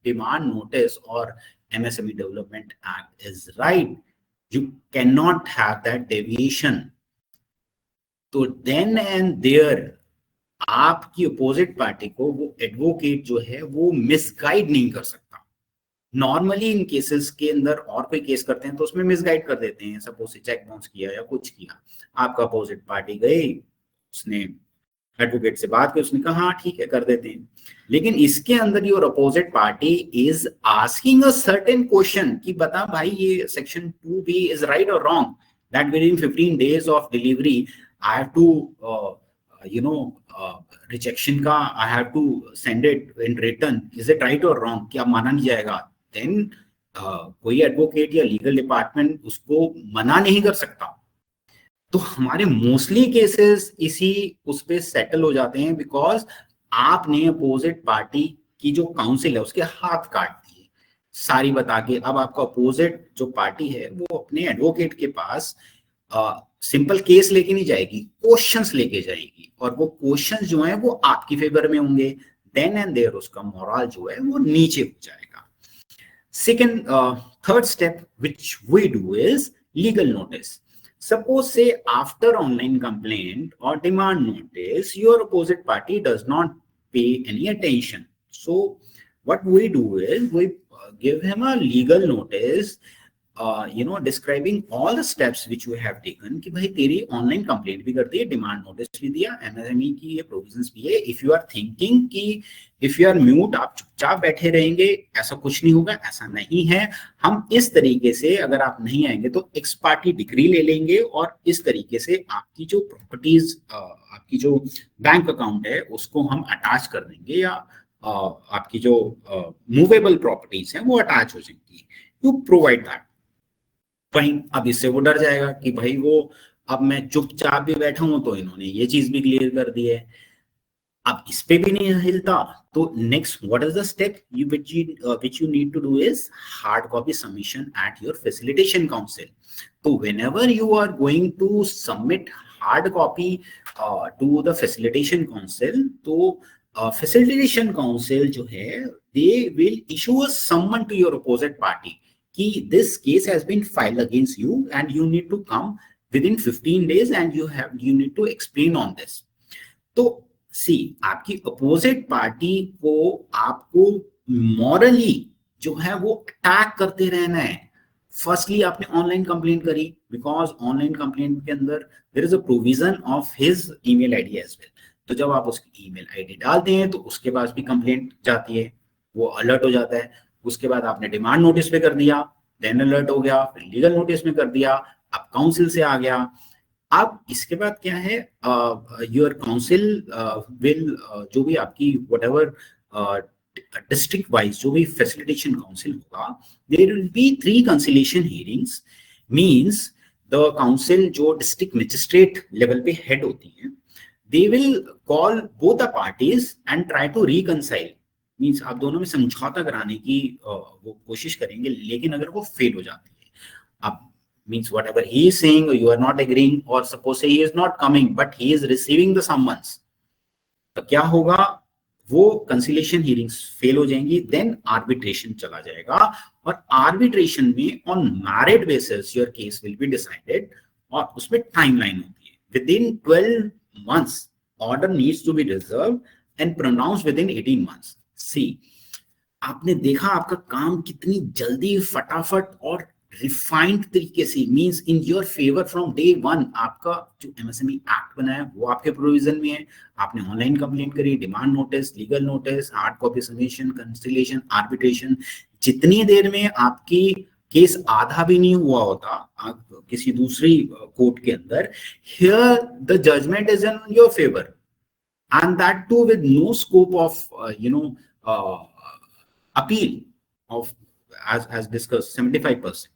Speaker 1: demand notice or MSME Development Act is right. You cannot have that deviation. तो then and there आपकी opposite party को वो advocate जो है वो misguide नहीं कर सकता. नॉर्मली इन केसेस के अंदर और कोई केस करते हैं तो उसमें मिसगाइड कर देते हैं. सपोज चेक बाउंस किया या कुछ किया, आपका अपोजिट पार्टी गई, उसने एडवोकेट से बात की, उसने कहा हाँ ठीक है कर देते हैं. लेकिन इसके अंदर your opposite party is asking a certain question कि बता भाई ये सेक्शन 2B इज राइट और wrong, that within 15 days of delivery I have to you know, rejection का I have to send it in return, is it right और wrong, क्या माना नहीं जाएगा? देन कोई एडवोकेट या लीगल डिपार्टमेंट उसको मना नहीं कर सकता. तो हमारे मोस्टली केसेस इसी उस पे सेटल हो जाते हैं, बिकॉज आपने अपोजिट पार्टी की जो काउंसिल है उसके हाथ काट दिए सारी बता के. अब आपका अपोजिट जो पार्टी है वो अपने एडवोकेट के पास सिंपल केस लेके नहीं जाएगी, क्वेश्चंस लेके जाएगी, और वो क्वेश्चंस जो हैं वो आपकी फेवर में होंगे. देन एंड देयर उसका मोरल जो है वो नीचे हो जाएगा. Second, third step which we do is legal notice. Suppose say after online complaint or demand notice, your opposite party does not pay any attention. So what we do is we give him a legal notice, you know, describing all the steps which we have taken कि भाई तेरी online complaint भी करती है, demand notice भी दिया, MSME की ये प्रोविजंस भी है. इफ यू आर थिंकिंग कि इफ यू आर म्यूट, आप चुपचाप बैठे रहेंगे, ऐसा कुछ नहीं होगा, ऐसा नहीं है. हम इस तरीके से अगर आप नहीं आएंगे तो एक्स पार्टी डिग्री ले लेंगे और इस तरीके से आपकी जो प्रॉपर्टीज, आपकी जो बैंक अकाउंट है उसको हम अटैच कर देंगे या आपकी जो मूवेबल प्रॉपर्टीज हैं वो अटैच हो जाएंगी, यू प्रोवाइड दैट। वहीं अब इससे वो डर जाएगा कि भाई वो अब मैं चुपचाप भी बैठा हूं तो इन्होंने ये चीज भी क्लियर कर दी है, अब इस पे भी नहीं हिलता, तो next what is the step you which you need to do is hard copy submission at your facilitation council. So whenever you are going to submit hard copy to the facilitation council, तो facilitation council जो है they will issue a summon to your opposite party कि this case has been filed against you and you need to come within 15 days and you need to explain on this. तो सी आपकी opposite party को आपको morally जो है वो attack करते रहना है। फर्स्टली आपने ऑनलाइन कंप्लेंट करी, बिकॉज ऑनलाइन कंप्लेंट के अंदर there is a provision of his email ID as well. तो जब आप उसकी ईमेल आईडी डालते हैं तो उसके पास भी कंप्लेंट जाती है, वो अलर्ट हो जाता है। उसके बाद आपने डिमांड नोटिस पे कर दिया, देन अलर्ट हो गया, फिर लीगल नोटिस में कर दिया, अब काउंसिल से आ गया। अब इसके बाद क्या है, योर काउंसिल विल जो भी आपकी वट एवर डिस्ट्रिक्ट वाइज जो भी फैसिलिटेशन काउंसिल होगा, there will be 3 conciliation hearings. Means the council जो डिस्ट्रिक्ट मजिस्ट्रेट लेवल पे हेड होती है, they will call both the parties and try to reconcile. Means आप दोनों में समझौता कराने की वो कोशिश करेंगे, लेकिन अगर वो फेल हो जाती है, अब means whatever he is saying you are not agreeing, or suppose say he is not coming but he is receiving the summons, तो क्या होगा, वो कंसिलिएशन हियरिंग्स फेल हो जाएंगी, देन आर्बिट्रेशन चला जाएगा, और आर्बिट्रेशन में on merit basis your case will be decided, और उसमें टाइमलाइन होती है within 12 months order needs to be reserved and pronounce within 18 months। See आपने देखा आपका काम कितनी जल्दी फटाफट और रिफाइंड तरीके से, means in your favour from day 1। आपका जो एमएसएमई एक्ट बना है वो आपके प्रोविजन में है, आपने ऑनलाइन कंप्लेंट करी, demand notice, legal notice, hard copy submission, conciliation, arbitration, जितनी देर में आपकी केस आधा भी नहीं हुआ होता किसी दूसरी कोर्ट के अंदर, here the judgment is in your favour, and that too with no scope of appeal of, as discussed, 75%.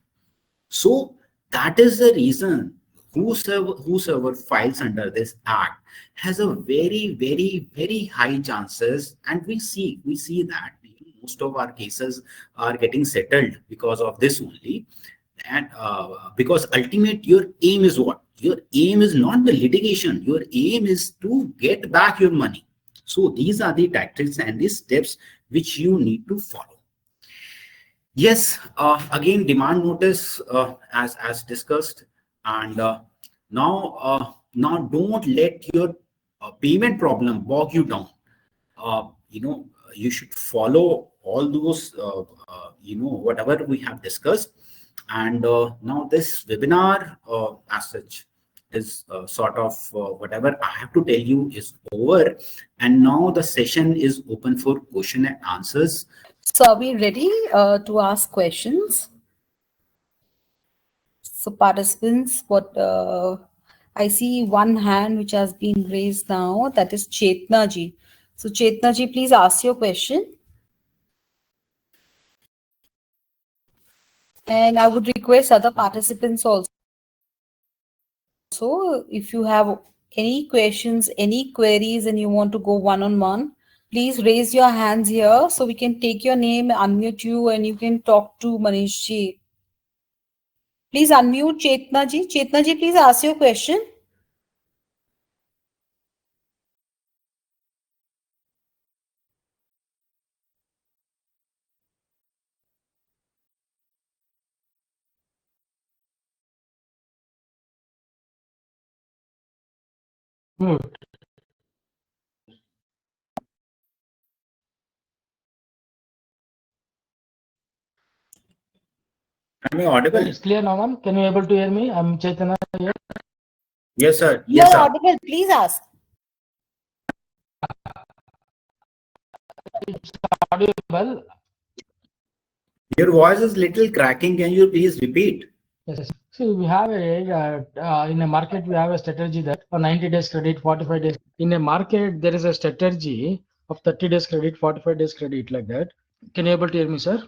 Speaker 1: So that is the reason whosoever files under this act has a very high chances, and we see that most of our cases are getting settled because of this only. And because ultimate your aim is what? Your aim is not the litigation, your aim is to get back your money. So these are the tactics and the steps which you need to follow. Yes, again demand notice as discussed, and now don't let your payment problem bog you down. You should follow all those whatever we have discussed. And now this webinar as such is sort of whatever I have to tell you is over, and now the session is open for question and answers.
Speaker 2: So are we ready to ask questions? So participants, I see one hand which has been raised now, that is Chetna ji. So Chetna ji, please ask your question. And I would request other participants also. So if you have any questions, any queries, and you want to go one-on-one, please raise your hands here so we can take your name, unmute you, and you can talk to Manish ji. Please unmute Chetna ji. Chetna ji, please ask your question.
Speaker 1: Am I audible?
Speaker 3: It's clear now, ma'am. Can you able to hear me? I'm Chaitanya here.
Speaker 1: Yes, sir.
Speaker 2: You are audible. Please ask.
Speaker 3: It's audible.
Speaker 1: Your voice is little cracking. Can you please repeat?
Speaker 3: Yes. See, we have in a market, we have a strategy that for 90 days credit, 45 days. In a market, there is a strategy of 30 days credit, 45 days credit, like that. Can you able to hear me, sir?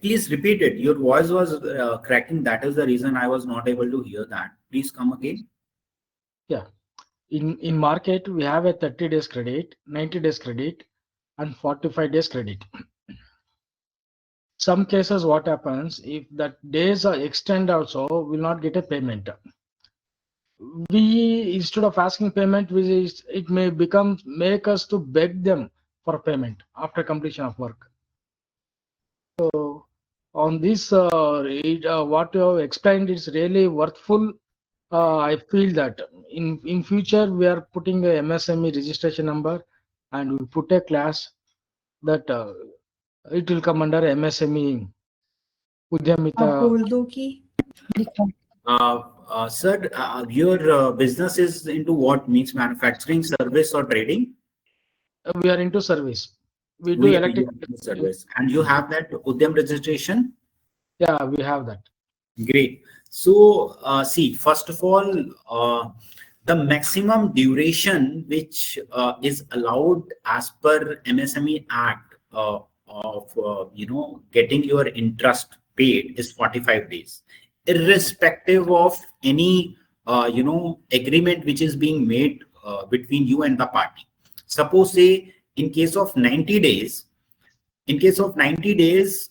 Speaker 1: Please repeat it. Your voice was cracking. That is the reason I was not able to hear that. Please come again.
Speaker 3: Yeah. In market, we have a 30 days credit, 90 days credit, and 45 days credit. Some cases, what happens if that days are extend also, will not get a payment. We, instead of asking payment, it may become make us to beg them for payment after completion of work. So on this, what you have explained is really worthful. I feel that in future we are putting a MSME registration number, and we put a class that it will come under MSME Udyamita.
Speaker 1: Sir, your business is into what? Means manufacturing, service, or trading?
Speaker 3: We are into service. We do
Speaker 1: We are
Speaker 3: electric
Speaker 1: into service. And you have that Udyam registration?
Speaker 3: Yeah, we have that.
Speaker 1: Great. So, see, first of all, the maximum duration which is allowed as per MSME Act of getting your interest paid is 45 days, irrespective of any agreement which is being made between you and the party. Suppose say in case of 90 days. In case of 90 days,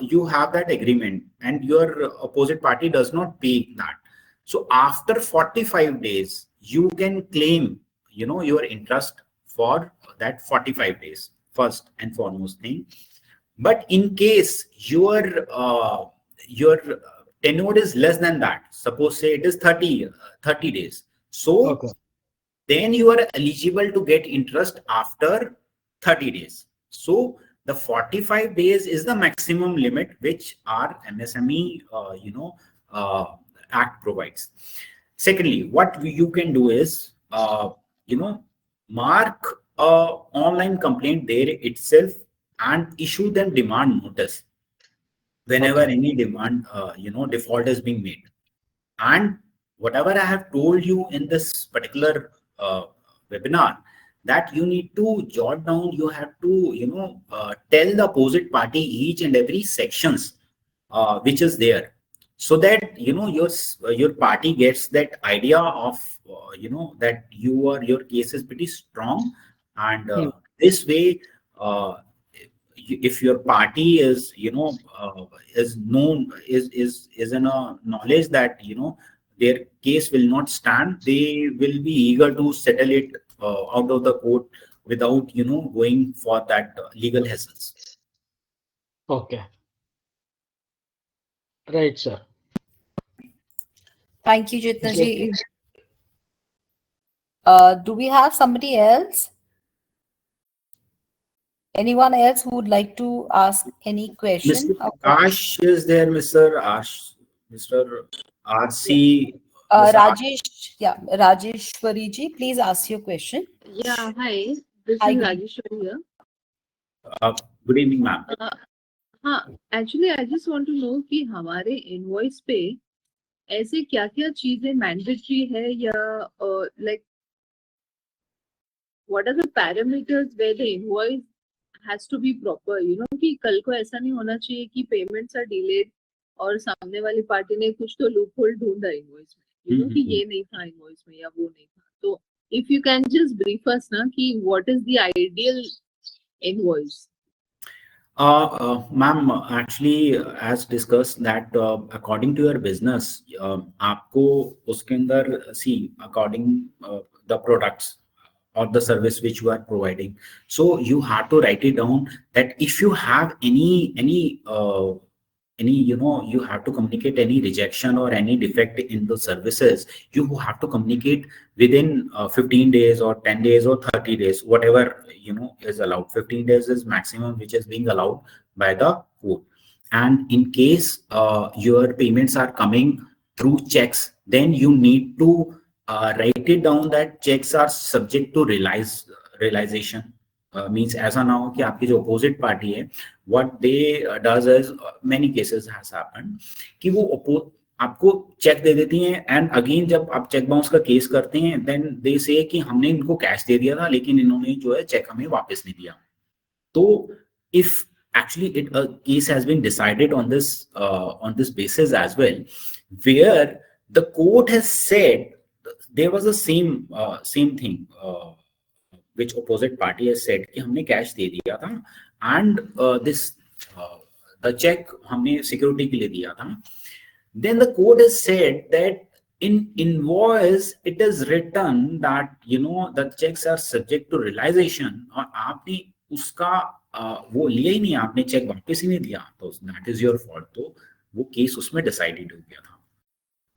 Speaker 1: you have that agreement and your opposite party does not pay that. So after 45 days, you can claim, your interest for that 45 days, first and foremost thing. But in case your tenure is less than that, suppose say it is 30 days. So
Speaker 3: Okay.
Speaker 1: then you are eligible to get interest after 30 days. So the 45 days is the maximum limit which our MSME Act provides. Secondly, what you can do is mark a online complaint there itself and issue them demand notice whenever any demand default is being made. And whatever I have told you in this particular webinar, that you need to jot down, you have to tell the opposite party each and every sections which is there, so that your party gets that idea of that your case is pretty strong. And this way, if your party is is known, is in a knowledge that their case will not stand, they will be eager to settle it out of the court without going for that legal hassles.
Speaker 3: Okay. Right, sir.
Speaker 2: Thank you, Jitnaji. Do we have somebody else? Anyone else who would like to ask any question?
Speaker 1: Mr. Akash is there, Mr. RC.
Speaker 2: Rajesh, yeah, Rajeshwari ji, please ask your question.
Speaker 4: Yeah, hi. This
Speaker 2: Hi,
Speaker 4: is
Speaker 2: good
Speaker 4: Rajeshwari here.
Speaker 1: Good evening, ma'am.
Speaker 4: हाँ, actually I just want to know कि हमारे invoice पे ऐसे क्या-क्या चीजें mandatory है या like what are the parameters where the invoice has to be proper, कि कल को ऐसा नहीं होना चाहिए कि payments are delayed और सामने वाली पार्टी ने कुछ तो loophole ढूंढा invoice में, कि ये नहीं था invoice में या वो नहीं था. तो if you can just brief us ना कि what is the ideal invoice?
Speaker 1: Ma'am, actually, as discussed that according to your business, आपको उसके अंदर see according the products or the service which you are providing. So you have to write it down that if you have any you have to communicate any rejection or any defect in the services, you have to communicate within 15 days or 10 days or 30 days, whatever is allowed. 15 days is maximum which is being allowed by the court. And in case your payments are coming through checks, then you need to write it down that checks are subject to realization. Means ऐसा ना हो कि आपकी जो opposite party है, what they does is many cases has happened कि वो आपको चेक दे देती हैं, एंड अगेन जब आप चेक बाउंस का केस करते हैं देन दे से कि हमने इनको कैश दे दिया था लेकिन इन्होंने जो है चेक हमें वापस नहीं दिया. तो if actually a case has been decided on this basis as well, where the court has said there was the same thing which opposite party has said कि हमने कैश दे दिया था and this the check हमने security के लिए दिया था. Then the court has said that in invoice it is written that the checks are subject to realization, और आपने उसका वो लिया ही नहीं, आपने चेक वापस ही नहीं दिया, तो दैट इज योर फॉल्ट. तो वो केस उसमें डिसाइडेड हो गया था.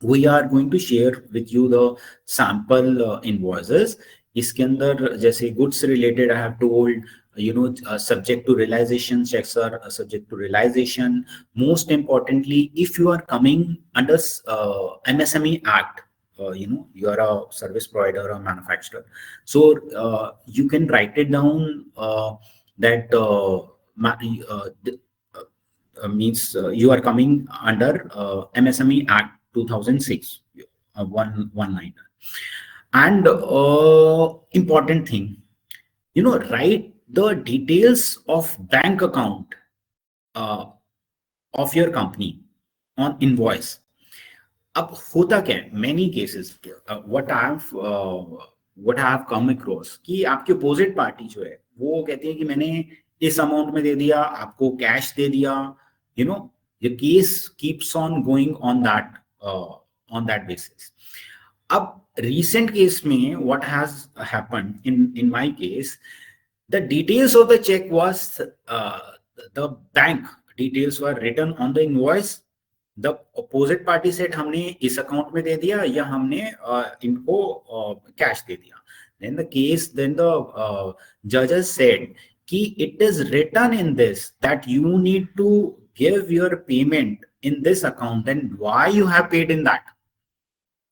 Speaker 1: We are going to share with you the sample invoices. इसके अंदर जैसे goods related I have told, subject to realization, checks are subject to realization. Most importantly, if you are coming under MSME Act, you are a service provider or manufacturer, so you can write it down that means you are coming under MSME Act 2006, 119. And important thing, write the details of bank account of your company on invoice. अब होता क्या है, many cases what I have come across कि आपकी opposite party जो है वो कहती है कि मैंने इस अमाउंट में दे दिया, आपको कैश दे दिया. The case keeps on going on that basis. अब recent case में what has happened in my case, the details of the check was the bank details were written on the invoice. The opposite party said हमने इस account में दे दिया या हमने इनको cash दे दिया. Then the judges said कि it is written in this that you need to give your payment in this account, then why you have paid in that.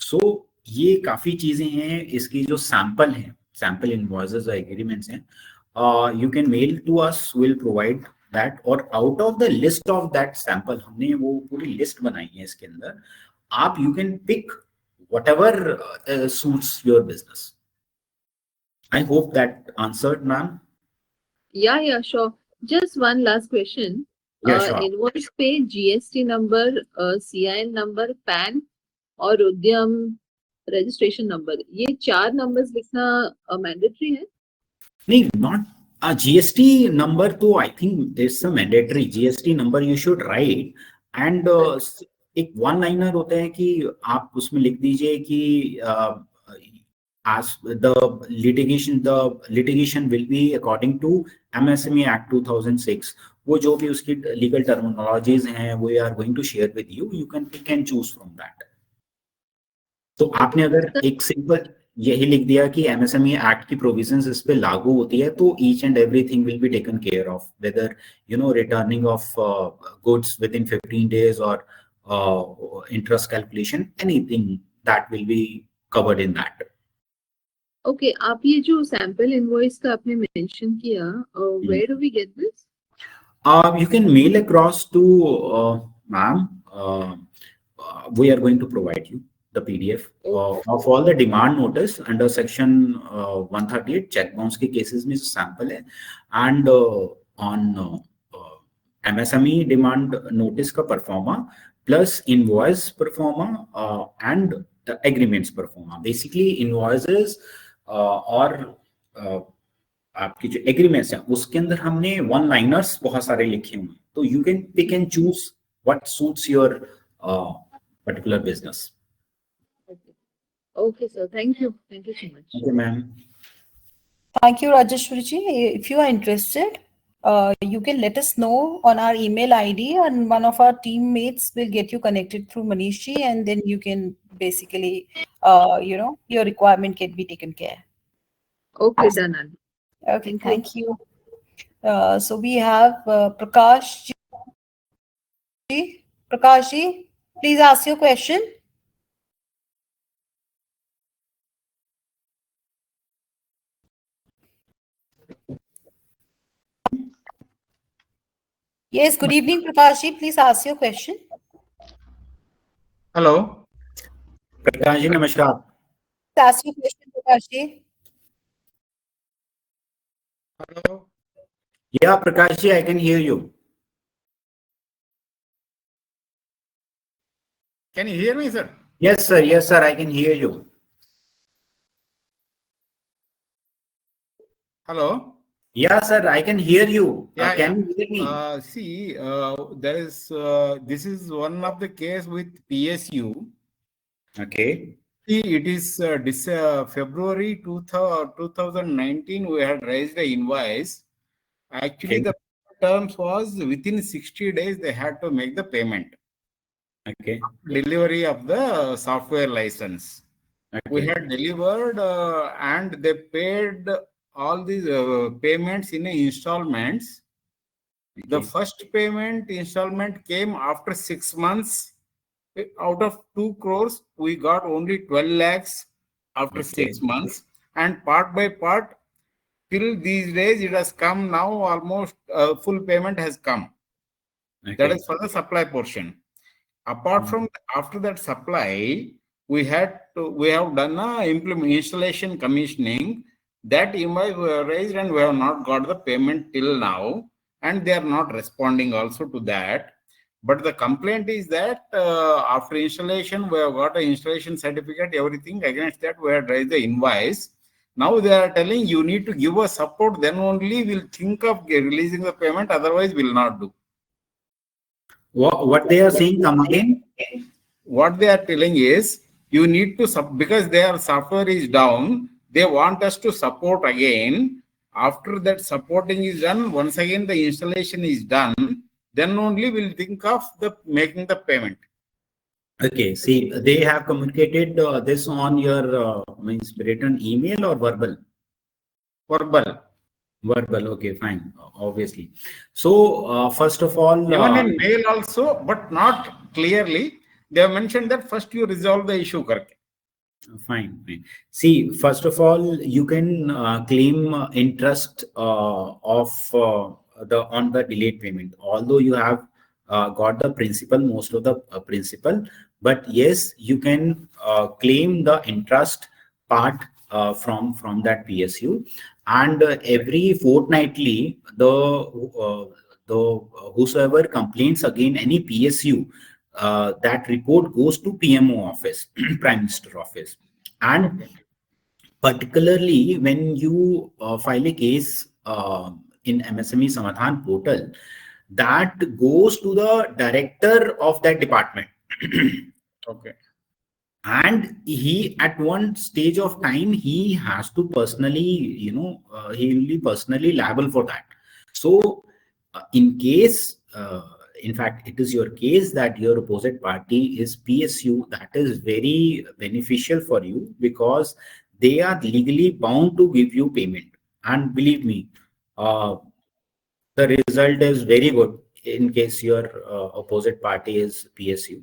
Speaker 1: So ये काफी चीजें हैं. इसकी जो सैंपल है, सैंपल इनवॉइसेस और एग्रीमेंट्स हैं, you can mail to us, we'll provide that. और out of the list of that sample हमने वो पूरी लिस्ट बनाई है. इसके अंदर आप you can pick whatever suits your business. I hope that answered, ma'am.
Speaker 4: Yeah, sure. Just one last question.
Speaker 1: Yeah, sure.
Speaker 4: Invoice पे GST number, CIN number, PAN और उद्यम registration number, ये 4 numbers लिखना mandatory है?
Speaker 1: नहीं, not GST number तो I think there's a mandatory GST number you should write. And एक one liner होता है कि आप उसमें लिख दीजिए कि as the litigation will be according to MSME Act 2006. वो जो भी उसकी legal terminologies हैं we are going to share with you. You can pick and choose from that. तो आपने अगर एक सिंपल यही लिख दिया कि MSME Act की provisions इस पे लागू होती है तो each and everything will be taken care of, whether returning of goods within 15 days or interest calculation, anything that will be covered in that.
Speaker 4: Okay, आप ये जो sample invoice का आपने mention किया, where do we get this?
Speaker 1: You can mail across to ma'am. We are going to provide you the PDF of all the demand notice under section 138 check bounce के cases में sample है, and on MSME demand notice का performa plus invoice performa and the agreements performa. Basically invoices और आपकी जो agreements हैं उसके अंदर हमने वन लाइनर्स बहुत सारे लिखे हुए हैं, तो you can pick and choose what suits your particular business.
Speaker 4: Okay, sir. Thank you so much.
Speaker 1: Okay, ma'am.
Speaker 2: Thank you, Rajeshwari ji. If you are interested, you can let us know on our email ID, and one of our teammates will get you connected through Manish ji, and then you can basically, your requirement can be taken care.
Speaker 4: Okay, done.
Speaker 2: Okay, thank you. So we have Prakash ji. Prakash ji, please ask your question. Yes, good evening, Prakash ji. Please ask your question.
Speaker 3: Hello.
Speaker 1: Prakash ji, namaskar.
Speaker 2: Ask your question, Prakash ji.
Speaker 3: Hello.
Speaker 1: Yeah, Prakash ji, I can hear you.
Speaker 3: Can you hear me, sir?
Speaker 1: Yes, sir. Yes, sir. I can hear you.
Speaker 3: Hello.
Speaker 1: Yeah, sir. I can hear you.
Speaker 3: Yeah,
Speaker 1: Can you hear me?
Speaker 3: See, there is this is one of the case with PSU.
Speaker 1: Okay.
Speaker 3: See, it is February 2019. We had raised the invoice. Actually,
Speaker 1: Okay.
Speaker 3: the terms was within 60 days they had to make the payment.
Speaker 1: Okay.
Speaker 3: Delivery of the software license. We
Speaker 1: Okay.
Speaker 3: had delivered and they paid all these payments in installments. The
Speaker 1: Okay.
Speaker 3: first payment installment came after 6 months. Out of 2 crores, we got only 12 lakhs after
Speaker 1: Okay.
Speaker 3: 6 months. And part by part, till these days, it has come now almost full payment has come. That
Speaker 1: Okay.
Speaker 3: is for the supply portion. Apart from after that supply, we have done a installation commissioning. That invoice we have raised and we have not got the payment till now, and they are not responding also to that. But the complaint is that after installation, we have got an installation certificate, everything. Against that, we have raised the invoice. Now they are telling you need to give us support, then only we'll think of releasing the payment, otherwise we'll not do.
Speaker 1: What they are saying, come again?
Speaker 3: What they are telling is you need to because their software is down, they want us to support again. After that supporting is done, once again the installation is done, then only we'll think of the making the payment.
Speaker 1: Okay. See, they have communicated this on your means written email or verbal?
Speaker 3: Verbal.
Speaker 1: Verbal. Okay, fine. Obviously. So, first of all,
Speaker 3: Even in mail also, but not clearly. They have mentioned that first you resolve the issue correctly.
Speaker 1: fine, fine. See, first of all, you can claim interest of the on the delayed payment, although you have got the principal, most of the principal. But yes, you can claim the interest part from that PSU, and every fortnightly, the whosoever complains again any PSU, that report goes to PMO office, Prime Minister office. And particularly when you file a case in MSME Samadhan portal, that goes to the director of that department.
Speaker 3: Okay.
Speaker 1: And he, at one stage of time, he has to personally, he will be personally liable for that. So in case, in fact, it is your case that your opposite party is PSU, that is very beneficial for you, because they are legally bound to give you payment. And believe me, uh, the result is very good in case your opposite party is PSU.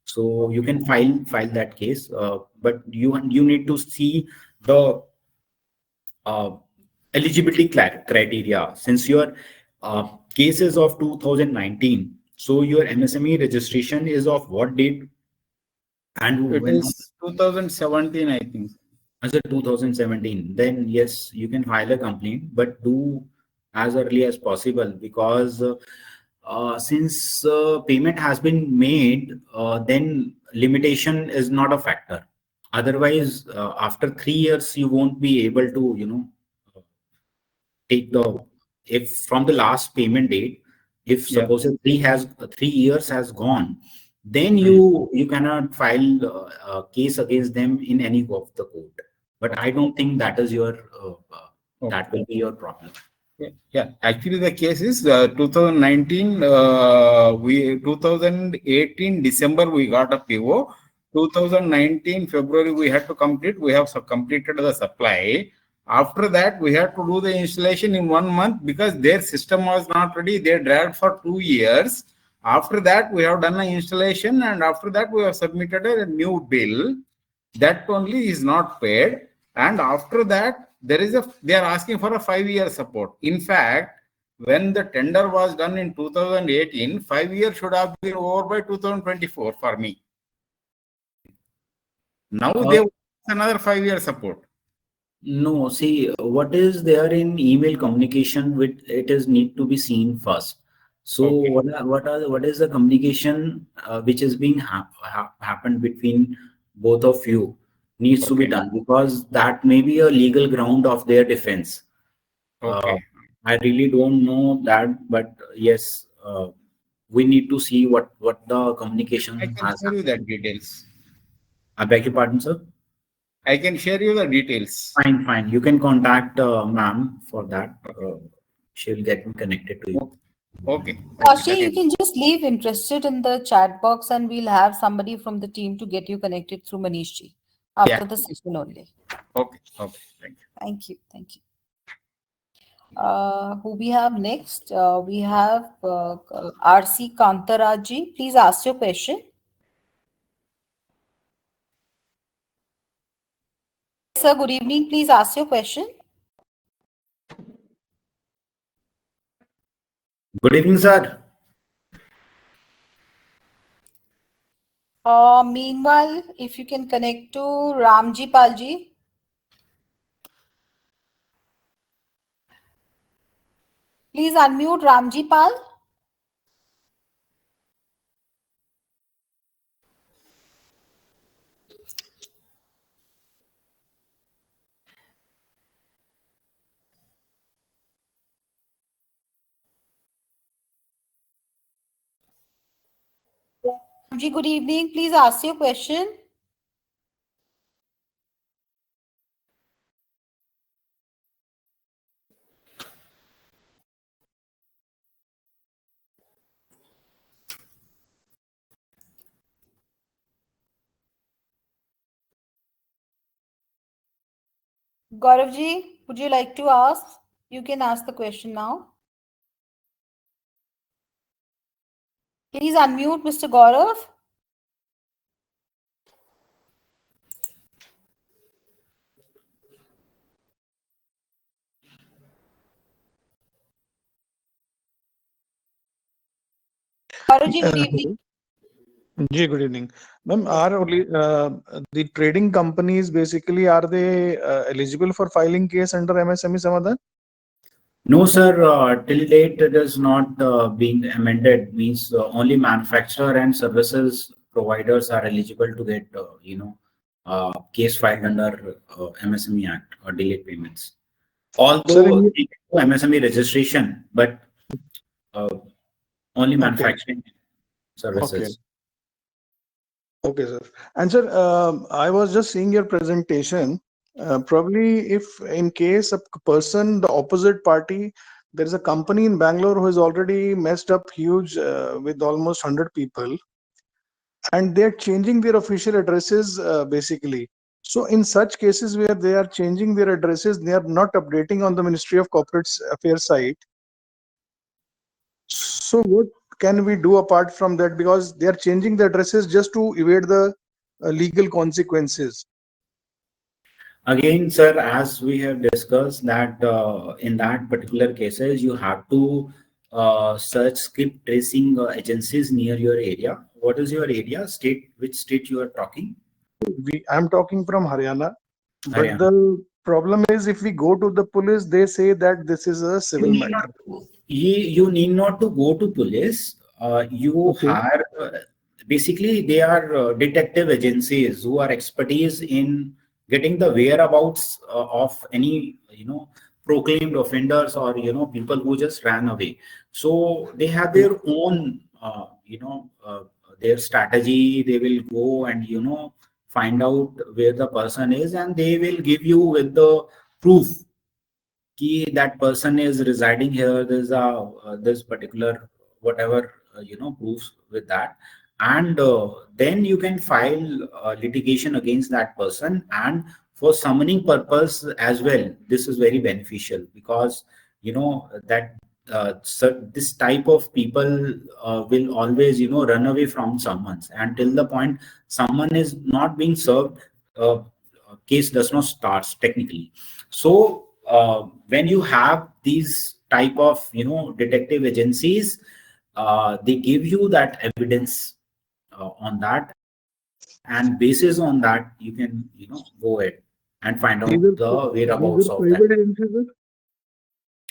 Speaker 1: So you can file that case, but you need to see the uh, eligibility criteria. Since your case is of 2019, so your MSME registration is of what date and
Speaker 3: It
Speaker 1: when?
Speaker 3: is 2017, I think.
Speaker 1: As a 2017, then yes, you can file a complaint, but do as early as possible, because since payment has been made, then limitation is not a factor. Otherwise, after 3 years, you won't be able to, take the, if from the last payment date, if
Speaker 3: Yeah.
Speaker 1: suppose 3 years has gone, then you cannot file a case against them in any of the court. But I don't think that is your that will be your problem.
Speaker 3: Yeah. Actually, the case is 2019. 2018 December we got a PO. 2019 February we had to complete. We have completed the supply. After that, we had to do the installation in 1 month because their system was not ready. They dragged for 2 years. After that, we have done an installation, and after that, we have submitted a new bill. That only is not paid, and after that they are asking for a 5-year support. In fact, when the tender was done in 2018, 5 years should have been over by 2024 for me.
Speaker 5: Now they want another 5-year support.
Speaker 1: No, see, what is there in email communication with it is need to be seen first. So
Speaker 5: Okay.
Speaker 1: what is the communication which is being happened between both of you needs to be
Speaker 5: Okay.
Speaker 1: done, because that may be a legal ground of their defense.
Speaker 5: Okay.
Speaker 1: I really don't know that, but yes, we need to see what the communication
Speaker 5: I can
Speaker 1: has
Speaker 5: share you
Speaker 1: happened.
Speaker 5: that details.
Speaker 1: I beg your pardon, sir.
Speaker 5: I can share you the details.
Speaker 1: Fine, fine. You can contact ma'am for that. She'll get me connected to you.
Speaker 5: Okay.
Speaker 2: Kashi, you can just leave interested in the chat box and we'll have somebody from the team to get you connected through Manishji after
Speaker 5: Yeah.
Speaker 2: the session only.
Speaker 5: Okay. Okay. Thank you.
Speaker 2: Thank you. Thank you. Who we have next? We have RC Kantaraji. Please ask your question. Sir, good evening. Please ask your question.
Speaker 1: Good evening, sir.
Speaker 2: Meanwhile, if you can connect to Ramji Palji. Please unmute Ramji Pal. Ramji, good evening. Please ask your question. Gauravji, would you like to ask? You can ask the question now. Please unmute Mr. Gaurav. Gauravji, good evening.
Speaker 3: Ji, good evening. Ma'am, are only the trading companies basically, are they eligible for filing case under MSME Samadhan?
Speaker 1: No, sir. Till date, it is not being amended. Means only manufacturer and services providers are eligible to get, case filed under MSME Act or delayed payments. Although
Speaker 3: Sir,
Speaker 1: they can do MSME registration, but only manufacturing services.
Speaker 3: Okay, sir. And sir, I was just seeing your presentation. Probably if in case a person, the opposite party, there is a company in Bangalore who has already messed up huge with almost 100 people, and they're changing their official addresses basically. So in such cases where they are changing their addresses, they are not updating on the Ministry of Corporate Affairs site. So what can we do apart from that? Because they are changing the addresses just to evade the legal consequences.
Speaker 1: Again, sir, as we have discussed that in that particular cases, you have to search skip tracing agencies near your area. What is your area? State, which state you are talking?
Speaker 3: I'm talking from Haryana, but
Speaker 1: Haryana.
Speaker 3: the problem is if we go to the police, they say that this is a civil matter.
Speaker 1: You need not to go to police. You
Speaker 3: Okay.
Speaker 1: hire, basically, they are detective agencies who are expertise in getting the whereabouts of any, proclaimed offenders or, people who just ran away. So they have their own, their strategy. They will go and, find out where the person is, and they will give you with the proof that person is residing here. There's this particular whatever proofs with that, and then you can file litigation against that person. And for summoning purpose as well, this is very beneficial, because that this type of people will always run away from someone's, until the point someone is not being served, case does not start technically. So when you have these type of detective agencies, they give you that evidence on that. and basis on that, you can, go ahead and find out
Speaker 6: These are
Speaker 1: the whereabouts of that.
Speaker 6: private agencies, sir?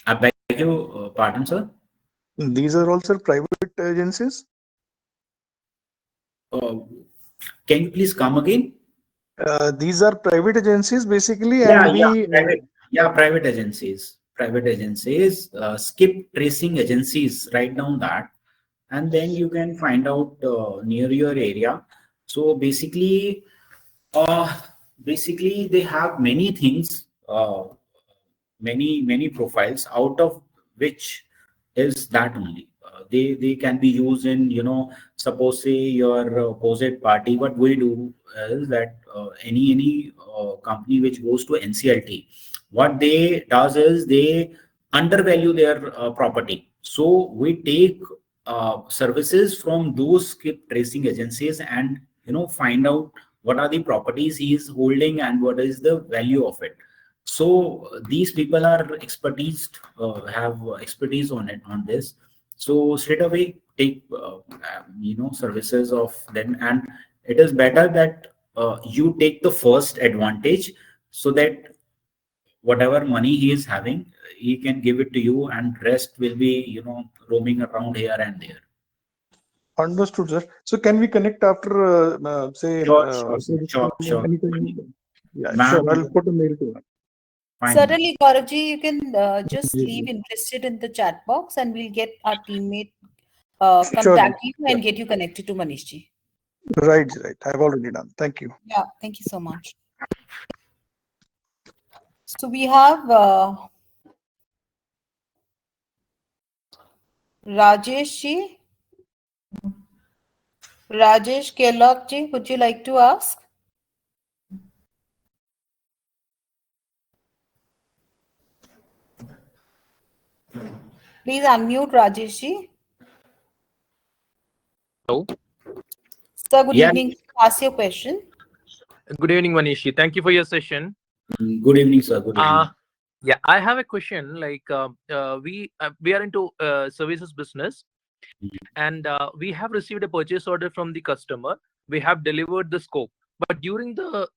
Speaker 1: I beg your pardon, sir.
Speaker 6: These are also private agencies.
Speaker 1: Uh, can you please come again?
Speaker 6: These are private agencies basically,
Speaker 1: Yeah,
Speaker 6: and we
Speaker 1: private agencies. Private agencies, skip tracing agencies, write down that, and then you can find out near your area. So uh, basically they have many things, many profiles, out of which is that only. They can be used in, suppose say your opposite party. What we do is that any company which goes to NCLT, what they does is they undervalue their property. So we take services from those skip tracing agencies, and find out what are the properties he is holding and what is the value of it. So these people are have expertise on it, on this. So straight away take services of them, and it is better that you take the first advantage, so that whatever money he is having, he can give it to you, and rest will be roaming around here and there.
Speaker 6: understood, sir. So can we connect after, say,
Speaker 1: Sure.
Speaker 6: anything? Yeah,
Speaker 1: Ma'am,
Speaker 6: sure. I'll put a mail to them.
Speaker 1: fine.
Speaker 2: Certainly, Gaurav-ji, you can just leave interested in the chat box and we'll get our teammate contact you and get you connected to Manish-ji.
Speaker 6: Right. I've already done. Thank you.
Speaker 2: Yeah, thank you so much. So we have Rajesh-ji. Rajesh Kellogg-ji, would you like to ask? Please unmute Rajesh-ji.
Speaker 7: Hello.
Speaker 2: Sir, good
Speaker 1: Yeah.
Speaker 2: evening. Ask your question.
Speaker 7: Good evening, Manishi. Thank you for your session.
Speaker 1: Good evening, sir. Good evening.
Speaker 7: Yeah, I have a question. Like we are into services business, and we have received a purchase order from the customer. We have delivered the scope, but during the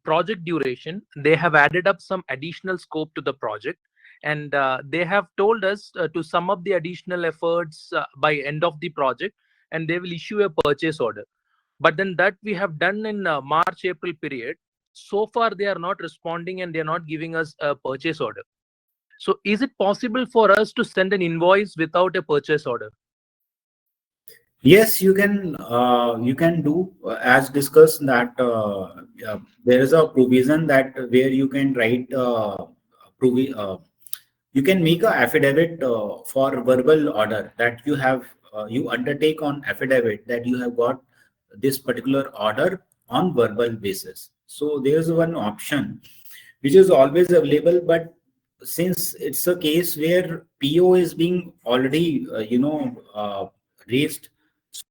Speaker 7: project duration, they have added up some additional scope to the project, and they have told us to sum up the additional efforts by end of the project, and they will issue a purchase order. But then that we have done in March-April period. So far, they are not responding and they are not giving us a purchase order. So is it possible for us to send an invoice without a purchase order?
Speaker 1: Yes, you can do as discussed that there is a provision that where you can write you can make a affidavit for verbal order, that you have you undertake on affidavit that you have got this particular order on verbal basis. So there's one option which is always available, but since it's a case where PO is being already raised,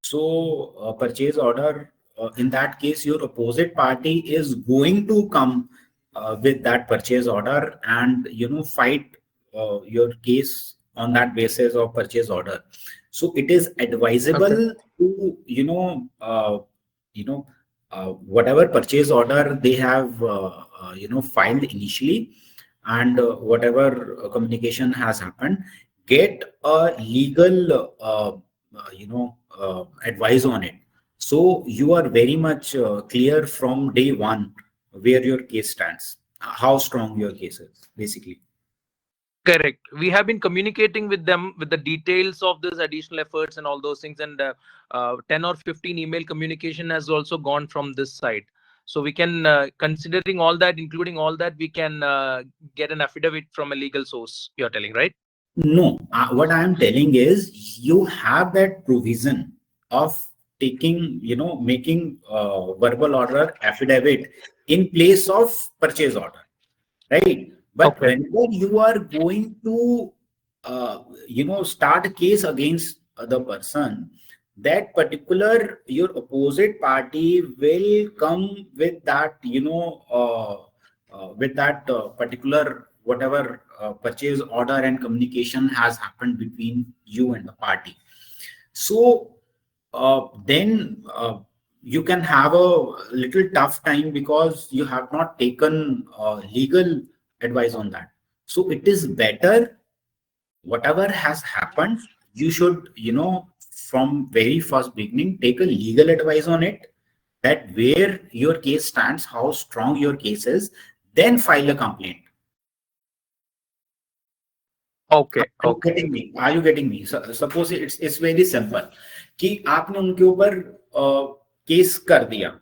Speaker 1: so purchase order, in that case your opposite party is going to come with that purchase order, and fight your case on that basis of purchase order. So it is advisable to whatever purchase order they have filed initially, and whatever communication has happened, get a legal advice on it, so you are very much clear from day one where your case stands, how strong your case is, basically.
Speaker 7: Correct. We have been communicating with them with the details of this additional efforts and all those things, and 10 or 15 email communication has also gone from this side. So we can, considering all that, including all that, we can get an affidavit from a legal source, you're telling, right?
Speaker 1: No, what I am telling is you have that provision of taking, making verbal order affidavit in place of purchase order, right? But
Speaker 7: Okay.
Speaker 1: whenever you are going to, start a case against the person, that particular your opposite party will come with that, particular whatever purchase order and communication has happened between you and the party. So then you can have a little tough time because you have not taken legal advice on that. So it is better, whatever has happened, you should, from very first beginning, take a legal advice on it, that where your case stands, how strong your case is, then file a complaint.
Speaker 7: Okay,
Speaker 1: Are you
Speaker 7: okay.
Speaker 1: getting me? Are you getting me? Suppose it's very simple कि आपने उनके ऊपर case कर दिया,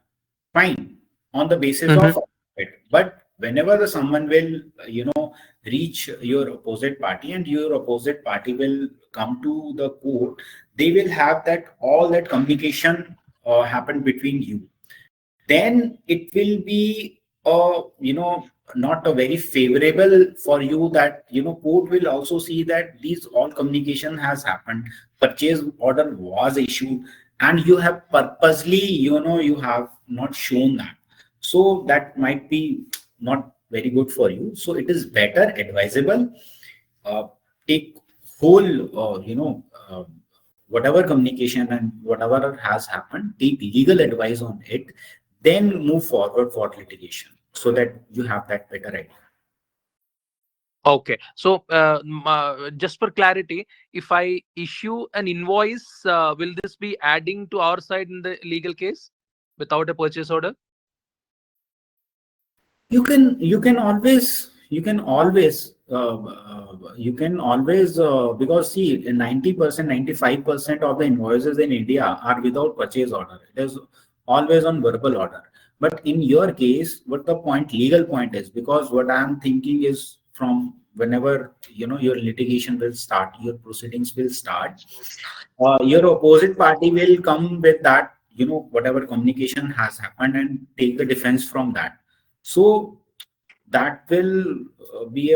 Speaker 1: fine, on the basis
Speaker 7: Mhm.
Speaker 1: of it. But whenever the someone will, reach your opposite party and your opposite party will come to the court, they will have that all that communication happen between you. Then it will be, not a very favorable for you, that, court will also see that these all communication has happened, purchase order was issued, and you have purposely, you have not shown that. So that might be not very good for you. So it is better advisable, take whole, whatever communication and whatever has happened, take legal advice on it, then move forward for litigation, so that you have that better idea.
Speaker 7: Okay. So, just for clarity, if I issue an invoice, will this be adding to our side in the legal case without a purchase order?
Speaker 1: You can always because see, 90%, 95% of the invoices in India are without purchase order. It is always on verbal order. But in your case, what the legal point is, because what I'm thinking is, from whenever your litigation will start, your proceedings will start, your opposite party will come with that, whatever communication has happened, and take the defense from that. So that will be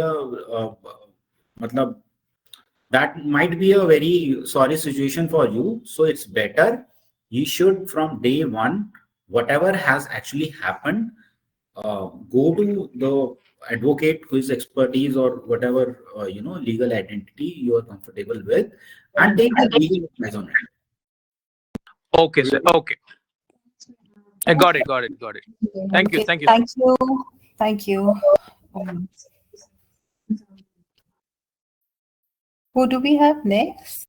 Speaker 1: matlab, that might be a very sorry situation for you. So it's better, you should from day one, whatever has actually happened, go to the advocate whose expertise or whatever, legal identity you are comfortable with, and take the legal advice on it.
Speaker 7: Okay, sir. Okay. I got it. Thank you.
Speaker 2: Okay,
Speaker 7: Thank you.
Speaker 2: thank you. Thank you. Who do we have next?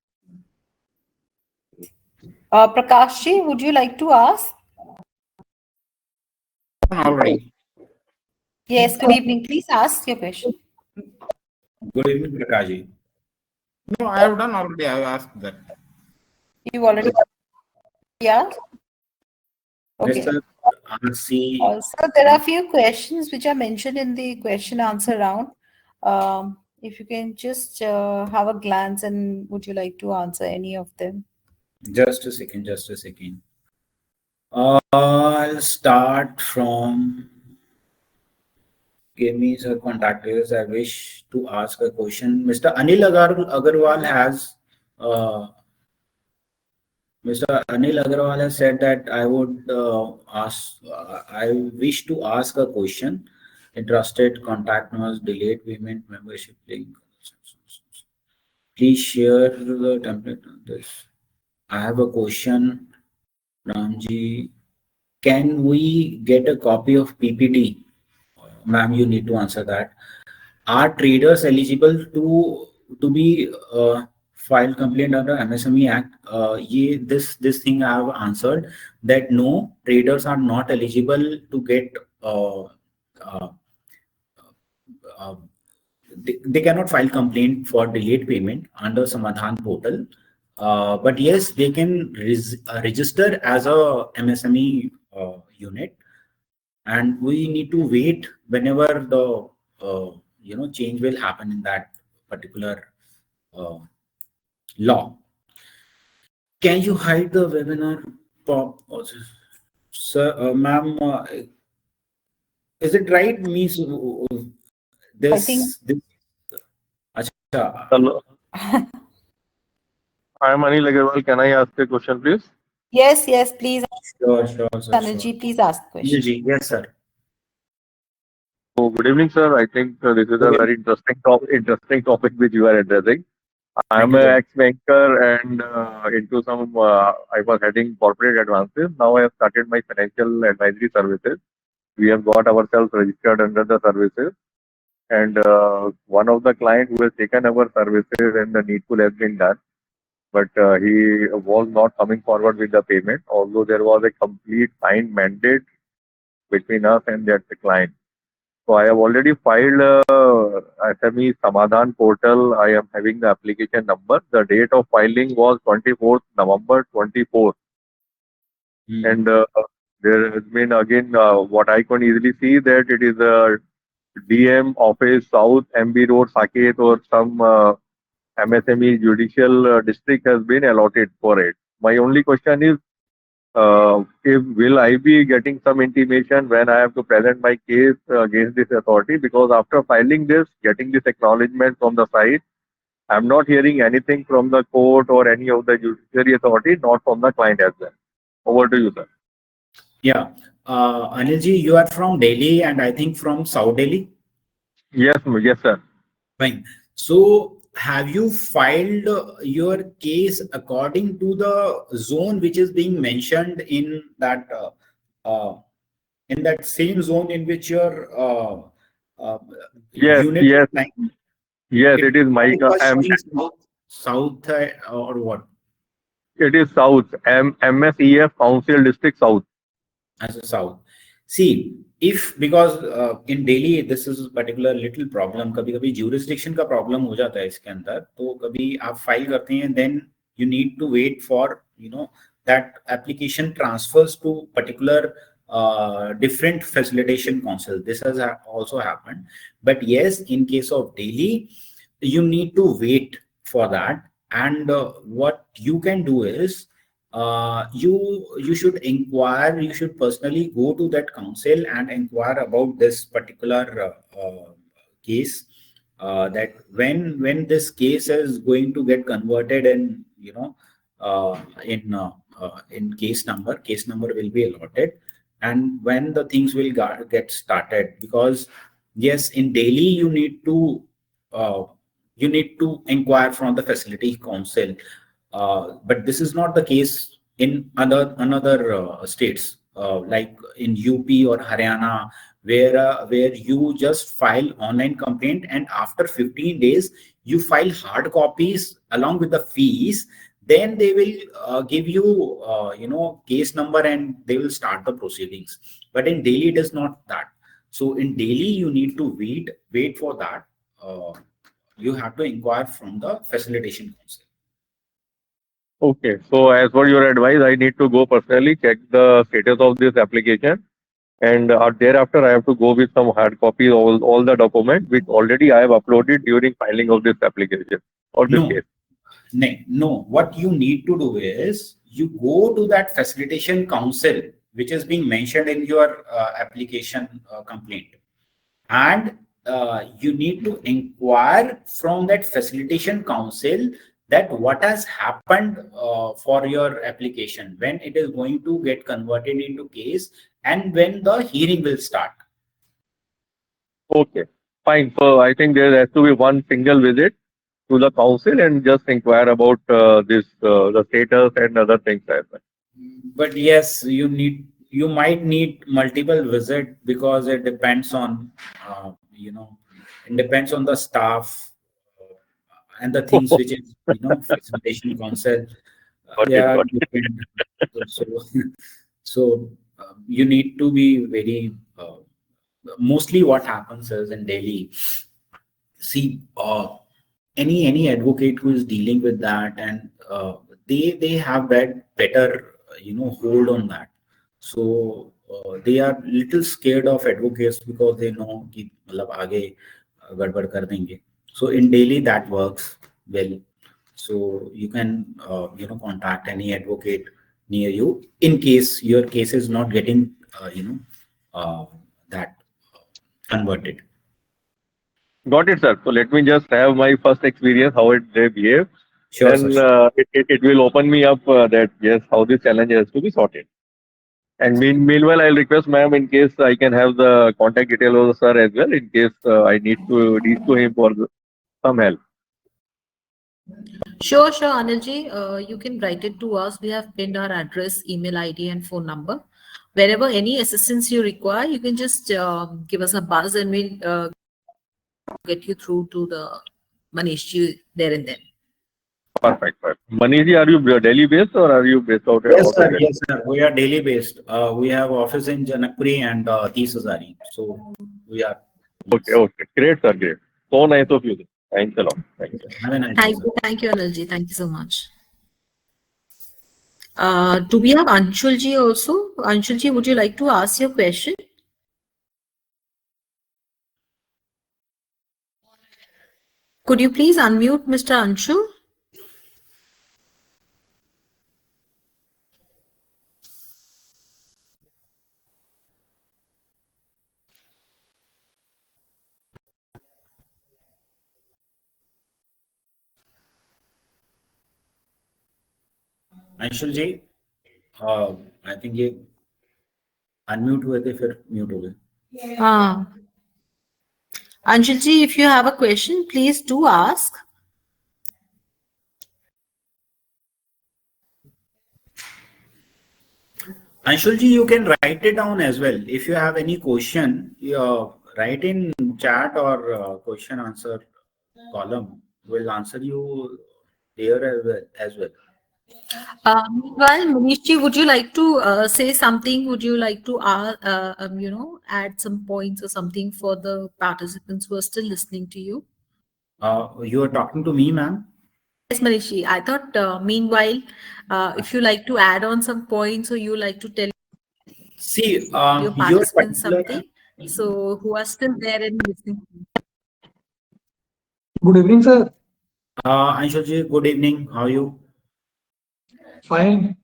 Speaker 2: Prakashji, would you like to ask?
Speaker 5: All right.
Speaker 2: Yes, good evening. Please ask your question.
Speaker 1: Good evening, Prakash.
Speaker 5: No, I have done already. I have asked that.
Speaker 2: You already asked? Okay.
Speaker 1: Mr. RC.
Speaker 2: Also, there are a few questions which are mentioned in the question answer round. If you can just have a glance, and would you like to answer any of them?
Speaker 1: Just a second. I'll start from. Give me some contact details. I wish to ask a question. Mr. Anil Agarwal has. Mr. Anil Agarwal has said that I would ask. I wish to ask a question. Interested contact was delayed payment membership link. Please share the template on this. I have a question, Ramji. Can we get a copy of PPT? Ma'am, you need to answer that. Are traders eligible to be filed complaint under MSME Act? This thing I have answered, that no, traders are not eligible to get they cannot file complaint for delayed payment under Samadhan portal. But yes, they can register as a MSME unit, and we need to wait whenever the change will happen in that particular law. Can you hide the webinar pop? Sir, ma'am, is it right? Means this.
Speaker 2: I think.
Speaker 1: Achha.
Speaker 8: Hello. I am Anil Agarwal. Can I ask a question, please?
Speaker 2: Yes, please.
Speaker 1: Sure, sir.
Speaker 2: Anilji, please ask the question.
Speaker 1: Yes, sir.
Speaker 8: Oh, good evening, sir. I think this is a very interesting topic which you are addressing. I'm
Speaker 1: Thank you,
Speaker 8: an
Speaker 1: sir.
Speaker 8: ex-banker and into some, I was heading corporate advances. Now I have started my financial advisory services. We have got ourselves registered under the services. And one of the client who has taken our services and the needful has been done, but he was not coming forward with the payment, although there was a complete signed mandate between us and that client. So I have already filed SME Samadhan portal. I am having the application number. The date of filing was 24th November 24. And there has been again what I can easily see that it is a DM office South MB Road Saket or some MSME judicial district has been allotted for it. My only question is if will I be getting some intimation when I have to present my case against this authority, because after filing this, getting this acknowledgement from the site, I'm not hearing anything from the court or any of the judiciary authority, not from the client as well. Over to you, sir.
Speaker 1: Yeah. Anilji, you are from Delhi and I think from South Delhi.
Speaker 8: Yes, yes, sir.
Speaker 1: Fine. So have you filed your case according to the zone which is being mentioned in that same zone in which your
Speaker 8: Yes,
Speaker 1: unit
Speaker 8: yes,
Speaker 1: is lying?
Speaker 8: yes. It is my.
Speaker 1: It was showing south or what?
Speaker 8: It is South MSEF Council District South.
Speaker 1: As a south. See, if because in Delhi this is particular little problem, कभी कभी jurisdiction का problem हो जाता है इसके अंदर, तो कभी आप file करते हैं, then you need to wait for that application transfers to particular different facilitation council. This has also happened, but yes, in case of Delhi, you need to wait for that, and what you can do is you should inquire, you should personally go to that council and inquire about this particular case, that when this case is going to get converted in in case number will be allotted, and when the things will get started. Because yes, in Delhi you need to inquire from the facility council, but this is not the case in another states, like in UP or Haryana, where you just file online complaint, and after 15 days you file hard copies along with the fees. Then they will give you case number and they will start the proceedings. But in Delhi it is not that. So in Delhi you need to wait for that. You have to inquire from the facilitation council.
Speaker 8: Okay, so as per your advice, I need to go personally check the status of this application, and thereafter I have to go with some hard copies of all the documents which already I have uploaded during filing of this application or this case.
Speaker 1: No. What you need to do is you go to that facilitation council which is being mentioned in your application complaint, and you need to inquire from that facilitation council that what has happened for your application, when it is going to get converted into case, and when the hearing will start.
Speaker 8: Okay, fine. So I think there has to be one single visit to the council and just inquire about this the status and other things as well.
Speaker 1: But yes, you might need multiple visit, because it depends on it depends on the staff and the things which is facilitation council.
Speaker 8: Got
Speaker 1: They
Speaker 8: it,
Speaker 1: are
Speaker 8: got it.
Speaker 1: different. So you need to be very mostly what happens is in Delhi, see, any advocate who is dealing with that, and they have that better hold on that. So they are little scared of advocates, because they know कि मतलब आगे गड़बड़ कर देंगे. So in Delhi that works well. So you can contact any advocate near you in case your case is not getting that converted.
Speaker 8: Got it, sir. So let me just have my first experience how they behave.
Speaker 1: Sure,
Speaker 8: Then
Speaker 1: sir.
Speaker 8: it will open me up that yes, how this challenge has to be sorted. And meanwhile, I'll request ma'am in case I can have the contact detail of the sir as well in case I need to reach to him for some help.
Speaker 2: Sure, Anilji. You can write it to us. We have pinned our address, email ID, and phone number. Wherever any assistance you require, you can just give us a buzz and we'll get you through to the Manishji there and then.
Speaker 8: Perfect. Manish, are you Delhi based or are you based out
Speaker 1: Yes,
Speaker 8: of
Speaker 1: sir.
Speaker 8: Delhi?
Speaker 1: Yes, sir. We are Delhi based. We have office in Janakpuri and Tees Hazari. So we are.
Speaker 8: Okay. Great, sir. Great. So nice of you. Thanks a lot. Thank you.
Speaker 1: Have a nice day, sir.
Speaker 2: Thank you, Anilji. Thank you so much. Do we have Anshulji also? Anshulji, would you like to ask your question? Could you please unmute Mr. Anshul?
Speaker 1: Anshul ji, I think ये unmute हुए थे फिर mute हो गए.
Speaker 2: Anshul ji, if you have a question, please do ask.
Speaker 1: Anshul ji, you can write it down as well. If you have any question, write in chat or question answer column. We'll answer you there as well.
Speaker 2: Meanwhile, Manishji, would you like to say something? Would you like to add some points or something for the participants who are still listening to you?
Speaker 1: You are talking to me, ma'am?
Speaker 2: Yes, Manishji. I thought, meanwhile, if you like to add on some points or you like to tell your participants something, so who are still there and listening.
Speaker 9: Good evening, sir.
Speaker 1: Anshul ji, good evening. How are you?
Speaker 9: Fine.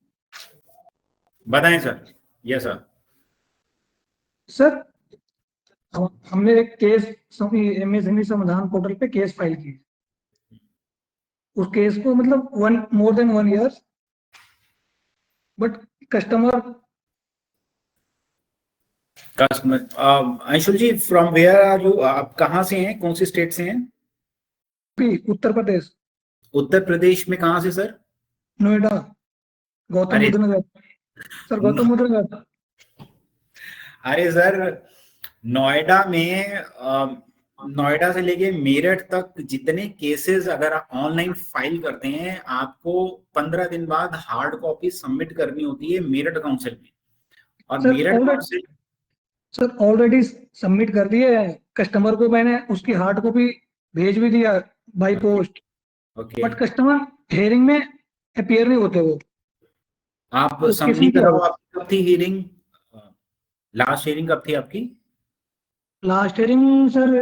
Speaker 1: बताएं sir. Yes, sir.
Speaker 9: Sir, हमने एक case MSME समाधान portal पे case file की. उस case को मतलब more than 1 year, but customer.
Speaker 1: Anshul ji, from where are you? आप कहाँ से हैं? कौन सी स्टेट से हैं?
Speaker 9: उत्तर प्रदेश.
Speaker 1: उत्तर प्रदेश में कहाँ से सर?
Speaker 9: नोएडा, गौतम बुद्ध नगर. सर, गौतम बुद्ध नगर.
Speaker 1: अरे सर, नोएडा में नोएडा से लेके मेरठ तक जितने केसेस अगर आप ऑनलाइन फाइल करते हैं, आपको 15 दिन बाद हार्ड कॉपी सबमिट करनी होती है मेरठ काउंसिल में. और Meerut council
Speaker 9: sir already submit कर दिए है. कस्टमर को मैंने उसकी हार्ड कॉपी भेज भी दिया by post. But customer hearing में अपीयर नहीं होते. वो
Speaker 1: आप समरी कराओ. आपकी कब थी हियरिंग? लास्ट हियरिंग कब थी आपकी? लास्ट
Speaker 9: हियरिंग सर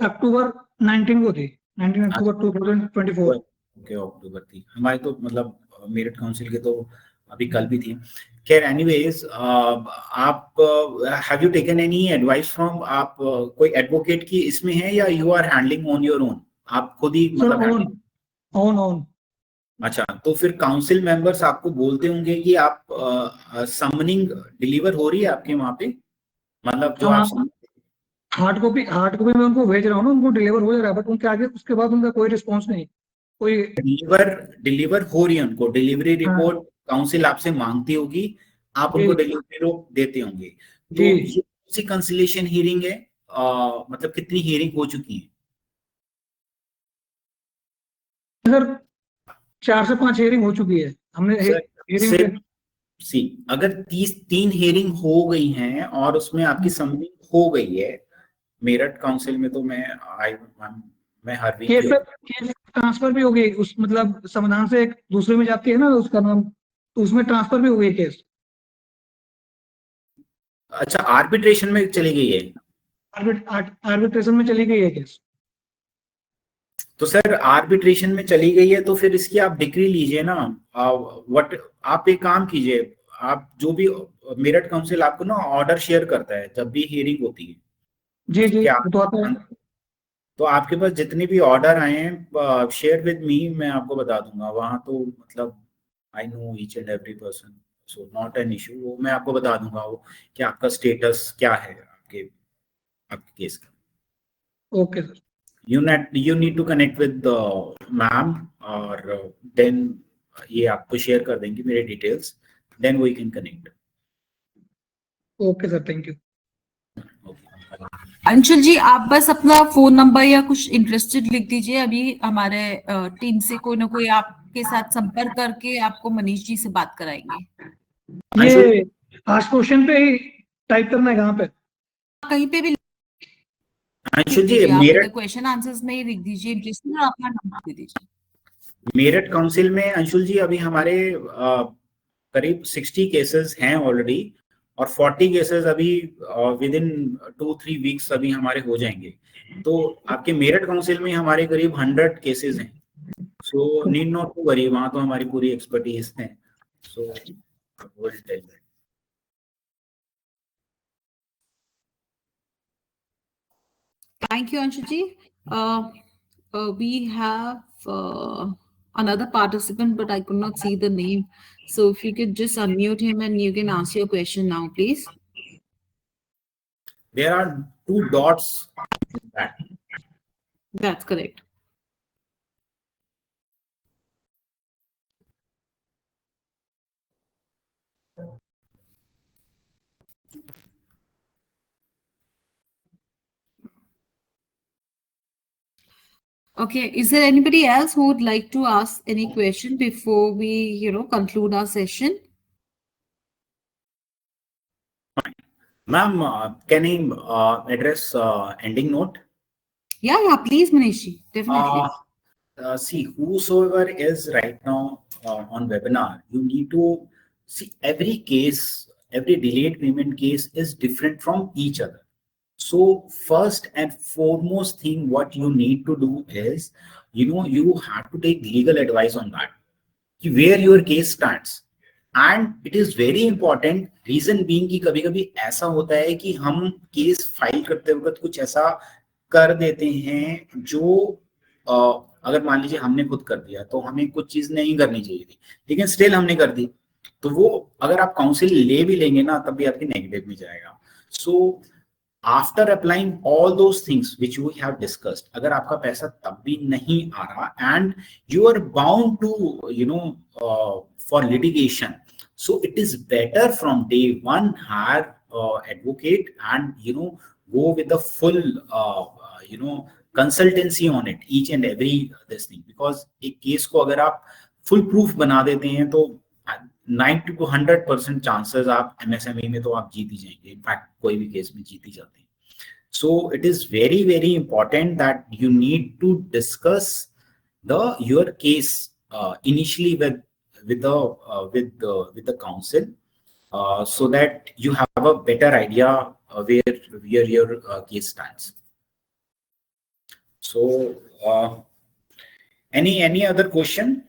Speaker 9: अक्टूबर 19 को थी. 19 अक्टूबर 2024.
Speaker 1: ओके, अक्टूबर थी. हमारी तो मतलब मेरठ काउंसिल के तो अभी कल भी थी. खैर, एनीवेज, आप have you taken any advice from, आप कोई एडवोकेट की इसमें है या you are handling on your own? आप खुद ही मतलब
Speaker 9: ऑन.
Speaker 1: अच्छा, तो फिर काउंसिल मेंबर्स आपको बोलते होंगे कि आप समनिंग डिलीवर हो रही है आपके वहां पे, मतलब जो आप
Speaker 9: हार्ड कॉपी मैं उनको भेज रहा हूँ ना, उनको डिलीवर हो जा रहा है. बट उनके आगे उसके बाद उनका कोई रिस्पॉन्स नहीं. कोई
Speaker 1: डिलीवर हो रही है उनको डिलीवरी रिपोर्ट काउंसिल आपसे मांगती होगी, आप उनको डिलीवरी रिपोर्ट देते होंगे. तो ये कौन सी कंसिलिएशन हियरिंग है? मतलब कितनी हियरिंग हो चुकी है?
Speaker 9: सर 4 से 5 हियरिंग हो चुकी है. हमने हियरिंग
Speaker 1: अगर 3 हियरिंग हो गई हैं और उसमें आपकी सबमिट हो गई है मेरठ काउंसिल में, तो मैं हर वीक
Speaker 9: केस ट्रांसफर भी हो गई. उस मतलब समाधान से एक दूसरे में जाती है ना उसका नाम, तो उसमें ट्रांसफर भी हो गई केस.
Speaker 1: अच्छा, आर्बिट्रेशन में चली गई है?
Speaker 9: आर्बिट्रेशन में चली गई है केस.
Speaker 1: तो सर आर्बिट्रेशन में चली गई है तो फिर इसकी आप डिग्री लीजिए ना. आप एक काम कीजिए, आप जो भी मेरठ काउंसिल आपको ना ऑर्डर शेयर करता है जब भी हियरिंग होती है.
Speaker 9: जी
Speaker 1: तो आपके पास जितने भी ऑर्डर आए हैं शेयर विद मी, मैं आपको बता दूंगा. वहां तो मतलब I know each and every person, so not an issue. वो मैं आपको बता दूंगा वो कि आपका स्टेटस क्या है आपके केस का.
Speaker 9: Okay sir.
Speaker 1: you need to connect with the ma'am और then ये आपको शेयर कर देंगे मेरे details, then we can connect.
Speaker 9: Okay sir, thank you.
Speaker 2: Anshul ji, आप बस अपना फोन नंबर या कुछ इंटरेस्टेड लिख दीजिए, अभी हमारे टीम से कोई ना कोई आपके साथ संपर्क करके आपको मनीष जी से बात कराएंगे।
Speaker 9: ये आस्क क्वेश्चन पे ही टाइप करना है, कहाँ पे?
Speaker 2: कहीं पे भी
Speaker 1: अंशुल जी,
Speaker 2: आप
Speaker 1: मेरठ
Speaker 2: क्वेश्चन आंसर्स में ही लिख दीजिए इंटरेस्टेड और अपना नंबर दे दीजिए।
Speaker 1: मेरठ काउंसिल में अंशुल जी अभी हमारे करीब 60 केसेस हैं ऑलरेडी, और 40 केसेस अभी विद इन 2-3 वीक्स अभी हमारे हो जाएंगे। तो आपके मेरठ काउंसिल में हमारे करीब 100 केसेस हैं, so need not to worry, वहां तो हमारी पूरी एक्सपर्टीज है। So will tell that.
Speaker 2: Thank you, Anshuji. We have another participant, but I could not see the name. So if you could just unmute him and you can ask your question now, please.
Speaker 1: There are 2 dots in that.
Speaker 2: That's correct. Okay, is there anybody else who would like to ask any question before we, conclude our session?
Speaker 1: Ma'am, can I address ending note?
Speaker 2: Yeah, please, Manishi, definitely.
Speaker 1: See, whosoever is right now on webinar, you need to see every case, every delayed payment case is different from each other. So first and foremost thing what you need to do is, you have to take legal advice on that, where your case stands. And it is very important, reason being कि कभी-कभी ऐसा होता है कि हम case file करते वक्त कुछ ऐसा कर देते हैं जो अगर मान लीजिए हमने खुद कर दिया तो हमें कुछ चीज नहीं करनी चाहिए थी, लेकिन स्टिल हमने कर दी, तो वो अगर आप काउंसिल ले भी लेंगे ना तब भी आपके नेगेटिव में जाएगा। So after applying all those things which we have discussed, अगर आपका पैसा तब भी नहीं आ रहा and you are bound to for litigation, so it is better from day one hire advocate and go with the full consultancy on it, each and every this thing, because एक case को अगर आप full proof बना देते हैं तो 90 to 100% chances आप MSME में तो आप जीत ही जाएंगे, इनफैक्ट कोई भी केस में जीत ही जाते हैं। So it is very very important that you need to discuss your case initially with the council, so that you have a better idea where your case stands. So any other question?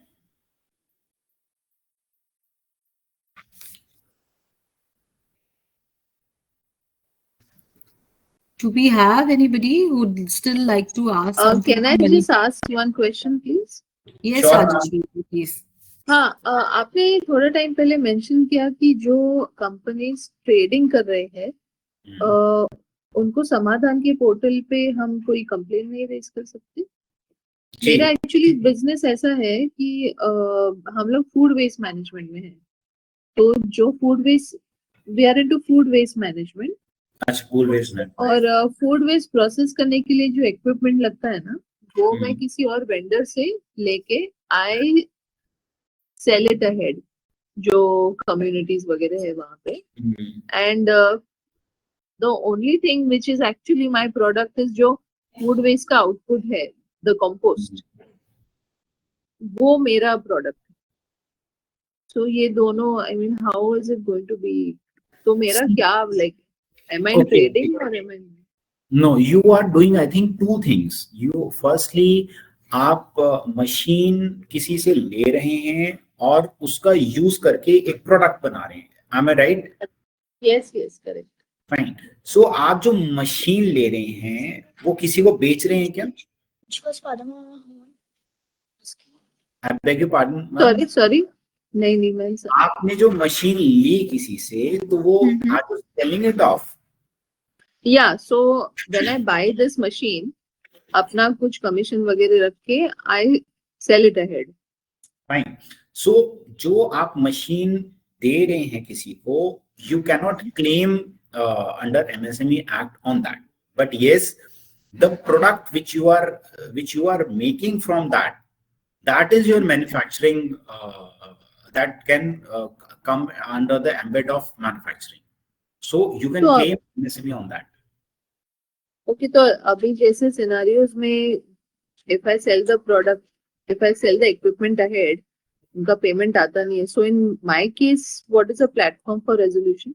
Speaker 2: Do we have anybody who would still like to ask something?
Speaker 4: Can I just ask one question, please?
Speaker 2: Yes,
Speaker 1: Sure,
Speaker 2: Rajeshri, please.
Speaker 4: हाँ, आपने थोड़ा time पहले mention किया कि जो companies trading कर रहे हैं उनको समाधान के पोर्टल पे हम कोई कंप्लेन नहीं रेज कर सकते? मेरा एक्चुअली बिजनेस ऐसा है कि हम लोग फूड वेस्ट मैनेजमेंट में हैं, तो जो food waste, we are into food waste management, और फूड वेस्ट प्रोसेस करने के लिए जो इक्विपमेंट लगता है ना, वो मैं किसी और वेंडर से लेके आई सेल इट अहेड, जो कम्युनिटीज वगैरह है वहां पे, and the only thing which is actually my product is जो फूड वेस्ट का आउटपुट है, द कंपोस्ट, वो मेरा प्रोडक्ट है। सो ये दोनों, I mean how is it going to be, तो मेरा क्या, like am I trading or am I?
Speaker 1: No, you are doing I think 2 things. You firstly आप मशीन किसी से ले रहे हैं और उसका यूज करके एक प्रोडक्ट बना रहे हैं, am I right?
Speaker 4: Yes, correct.
Speaker 1: Fine. So आप जो मशीन ले रहे हैं वो किसी को बेच रहे हैं क्या? I beg your pardon.
Speaker 4: Sorry. नहीं मैं
Speaker 1: आपने जो मशीन ली किसी से तो वो are you selling it off?
Speaker 4: Yeah, so when I buy this machine, अपना कुछ कमीशन वगैरह रख के आई सेल इट अहेड।
Speaker 1: फाइन। सो जो आप मशीन दे रहे हैं किसी को, you cannot claim under MSME Act on that, but yes, the product which you are making from that is your manufacturing, that can come under the ambit of manufacturing, so you can
Speaker 4: तो
Speaker 1: claim MSME on that.
Speaker 4: Okay, तो अभी जैसे scenarios में if I sell the product, if I sell the equipment ahead, उनका payment आता नहीं है, so in my case what is a platform for resolution?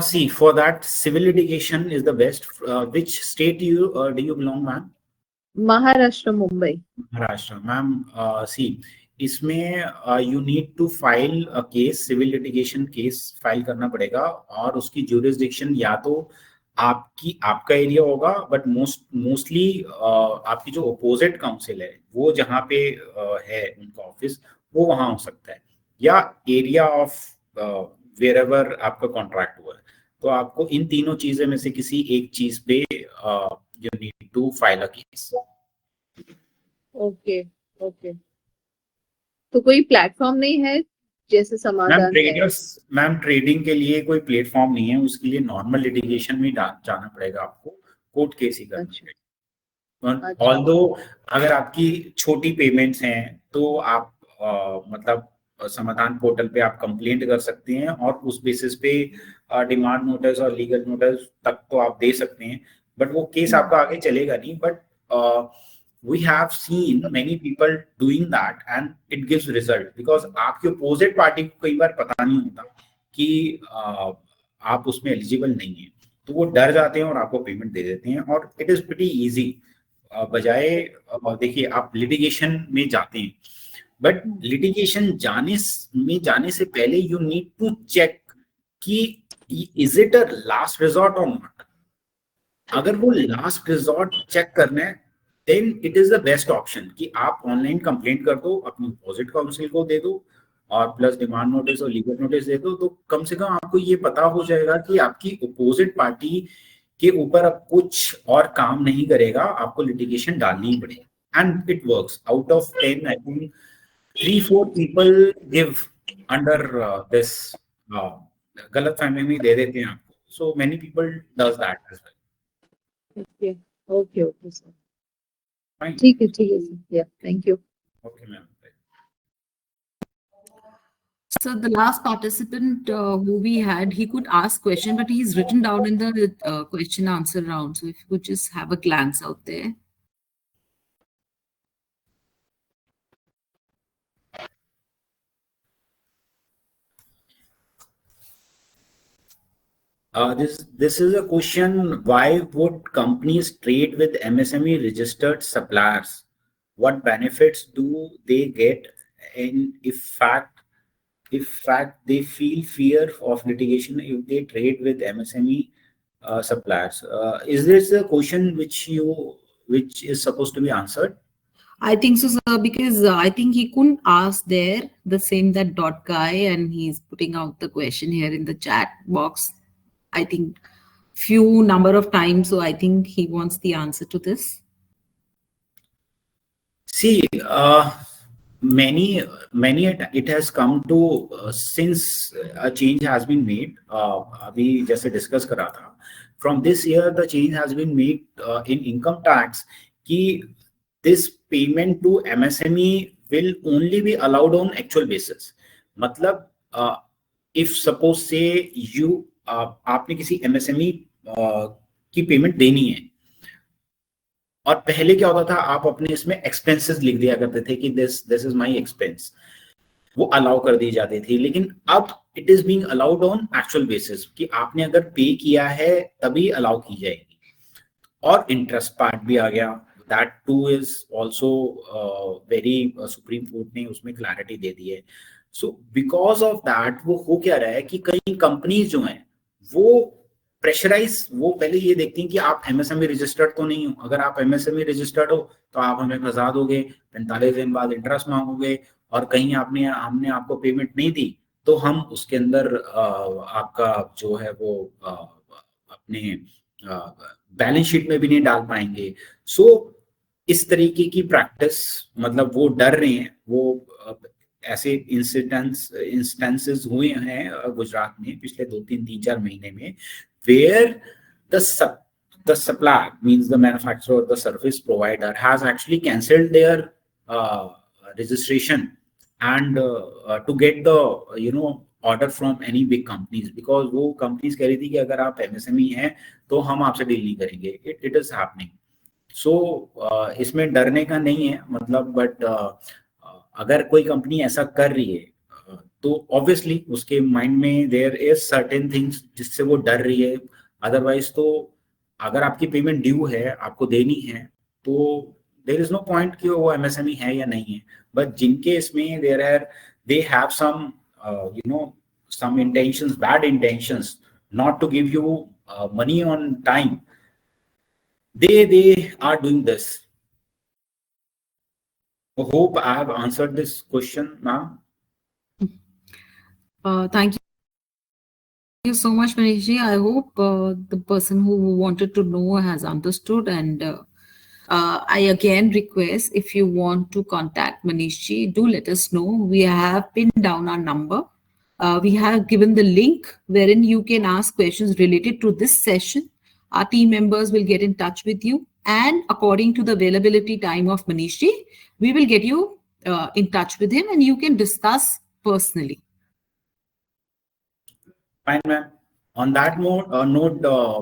Speaker 1: See, for that, civil litigation is the best. Which state do you belong, ma'am?
Speaker 4: Maharashtra, Mumbai.
Speaker 1: Maharashtra, ma'am. See, इसमें you need to file a case, civil litigation case file करना पड़ेगा, और उसकी jurisdiction या तो आपका area होगा, but mostly आपकी जो अपोजिट काउंसिल है वो जहाँ पे है उनका ऑफिस, वो वहाँ हो सकता है, या एरिया ऑफ वेरेवर आपका कॉन्ट्रैक्ट हुआ है। तो आपको इन तीनों चीजें में से किसी एक चीज पे you need to file a case.
Speaker 4: Okay okay, तो कोई प्लेटफॉर्म नहीं है जैसे समाधान है?
Speaker 1: मैम ट्रेडिंग के लिए कोई प्लेटफॉर्म नहीं है, उसके लिए नॉर्मल लिटिगेशन में जाना पड़ेगा आपको, कोर्ट केस ही करना पड़ेगा। ऑल्दो अगर आपकी छोटी पेमेंट्स हैं तो आप मतलब समाधान पोर्टल पे आप कंप्लेंट कर सकते हैं, और उस बेसिस पे डिमांड नोटिस और लीगल नोटिस तक तो आप दे सकते हैं, बट वो केस आपका आगे चलेगा नहीं। But we have seen many people doing that and it gives result, because आपके opposite party को कई बार पता नहीं होता कि आप उसमें एलिजिबल नहीं है, तो वो डर जाते हैं और आपको पेमेंट दे देते हैं, और इट इज प्रीटी इजी। बजाय देखिए आप लिटिगेशन में जाते हैं, बट लिटिगेशन जाने से पहले यू नीड टू चेक कि is it a last resort और नॉट। अगर वो लास्ट रिजॉर्ट चेक करना है, then it is the best option कि आप ऑनलाइन कंप्लेंट कर दो, अपनी अपोजिट काउंसिल को दे दो, और प्लस डिमांड नोटिस और लीगल नोटिस दे दो, तो कम से कम आपको ये पता हो जाएगा कि आपकी अपोजिट पार्टी के ऊपर अब कुछ और काम नहीं करेगा, आपको लिटिगेशन डालनी ही पड़ेगी। And it works. Out of 10 I think 3-4 people give under this, गलत फहमी में दे देते हैं आपको, so many people does that as well.
Speaker 4: Okay okay okay sir, ठीक है सर, या thank you.
Speaker 1: Okay ma'am.
Speaker 2: So the last participant who we had, he could ask question, but he's written down in the question answer round. So if you could just have a glance out there.
Speaker 1: This is a question: why would companies trade with MSME registered suppliers? What benefits do they get? And if they feel fear of litigation if they trade with MSME suppliers? Is this a question which is supposed to be answered?
Speaker 2: I think so, sir, because I think he couldn't ask there the same that dot guy, and he's putting out the question here in the chat box, I think few number of times. So I think he wants the answer to this.
Speaker 1: See, many it has come to since a change has been made. अभी जैसे discuss करा था, from this year the change has been made in income tax कि this payment to MSME will only be allowed on actual basis. मतलब if suppose say you आपने किसी MSME की payment देनी है, और पहले क्या होता था, आप अपने इसमें एक्सपेंसेस लिख दिया करते थे कि दिस इज माय एक्सपेंस, वो अलाउ कर दी जाती थी। लेकिन अब it is being allowed on actual basis कि आपने अगर पे किया है तभी अलाउ की जाएगी। और इंटरेस्ट पार्ट भी आ गया, that two is also very, supreme court ने उसमें क्लैरिटी दे दी है। सो बिकॉज ऑफ दैट वो हो क्या रहा है कि कई कंपनीज जो हैं वो प्रेशराइज, वो पहले ये देखती हैं कि आप MSME रजिस्टर्ड तो नहीं हो। अगर आप MSME रजिस्टर्ड हो तो आप हमें फंसा दोगे, 45 दिन बाद इंटरेस्ट मांगोगे, और कहीं हमने आपको पेमेंट नहीं दी तो हम उसके अंदर आपका जो है वो अपने बैलेंस शीट में भी नहीं डाल पाएंगे. सो इस तरीके की प्रैक्टिस, मतलब वो डर रहे हैं. वो ऐसे इंस्टेंसेस हुए हैं गुजरात में पिछले 2-3-4 महीने में, where the supplier, means the manufacturer or the service provider, has actually cancelled their registration and to get the order from any big companies, because वो companies कह रही थी कि अगर आप MSME हैं तो हम आपसे डील नहीं करेंगे. It is happening. So इसमें डरने का नहीं है मतलब, बट अगर कोई कंपनी ऐसा कर रही है तो ऑब्वियसली उसके माइंड में देयर इज सर्टेन थिंग्स जिससे वो डर रही है. अदरवाइज तो अगर आपकी पेमेंट ड्यू है, आपको देनी है, तो देयर इज नो पॉइंट कि वो MSME है या नहीं है. बट जिनके इसमें they have some some intentions, bad intentions, not to give you money on time, they are doing this. I hope I have answered this question, ma'am.
Speaker 2: Thank you so much, Manishji. I hope the person who wanted to know has understood, and I again request, if you want to contact Manishji, do let us know. We have pinned down our number. We have given the link wherein you can ask questions related to this session. Our team members will get in touch with you, and according to the availability time of Manishji, we will get you in touch with him and you can discuss personally.
Speaker 1: Fine, ma'am. On that note,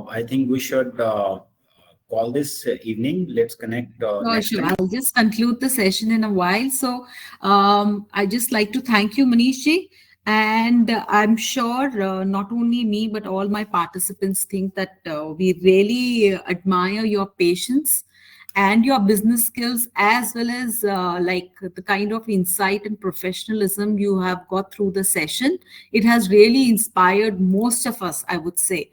Speaker 1: I think we should call this evening. Let's connect next
Speaker 2: Sure.
Speaker 1: time.
Speaker 2: I'll just conclude the session in a while. So I just like to thank you, Manishji. And I'm sure not only me, but all my participants think that we really admire your patience and your business skills, as well as like the kind of insight and professionalism you have got through the session. It has really inspired most of us, I would say.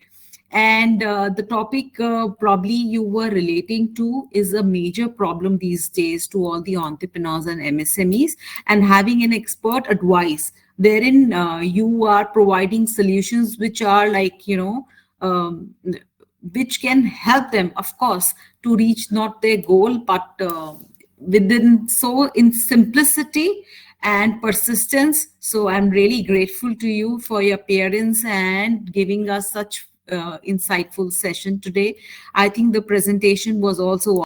Speaker 2: And the topic probably you were relating to is a major problem these days to all the entrepreneurs and MSMEs, and having an expert advice wherein you are providing solutions which are like, which can help them, of course, to reach not their goal, but in simplicity and persistence. So I'm really grateful to you for your appearance and giving us such insightful session today. I think the presentation was also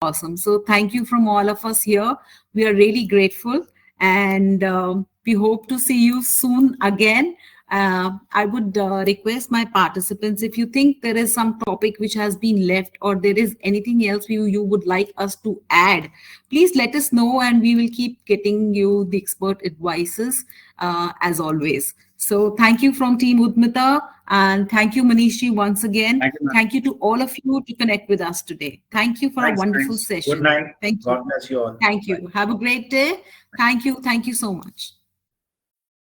Speaker 2: awesome. So thank you from all of us here. We are really grateful, and we hope to see you soon again. I would request my participants, if you think there is some topic which has been left or there is anything else you would like us to add, please let us know and we will keep getting you the expert advices as always. So thank you from Team Udyamita, and thank you, Manishji, once again. Thank you to all of you to connect with us today. Thank you for a wonderful session.
Speaker 1: Good night.
Speaker 2: Thank you.
Speaker 1: God bless you all.
Speaker 2: Thank you.
Speaker 1: Bye.
Speaker 2: Have a great day. Thank you. Thank you so much.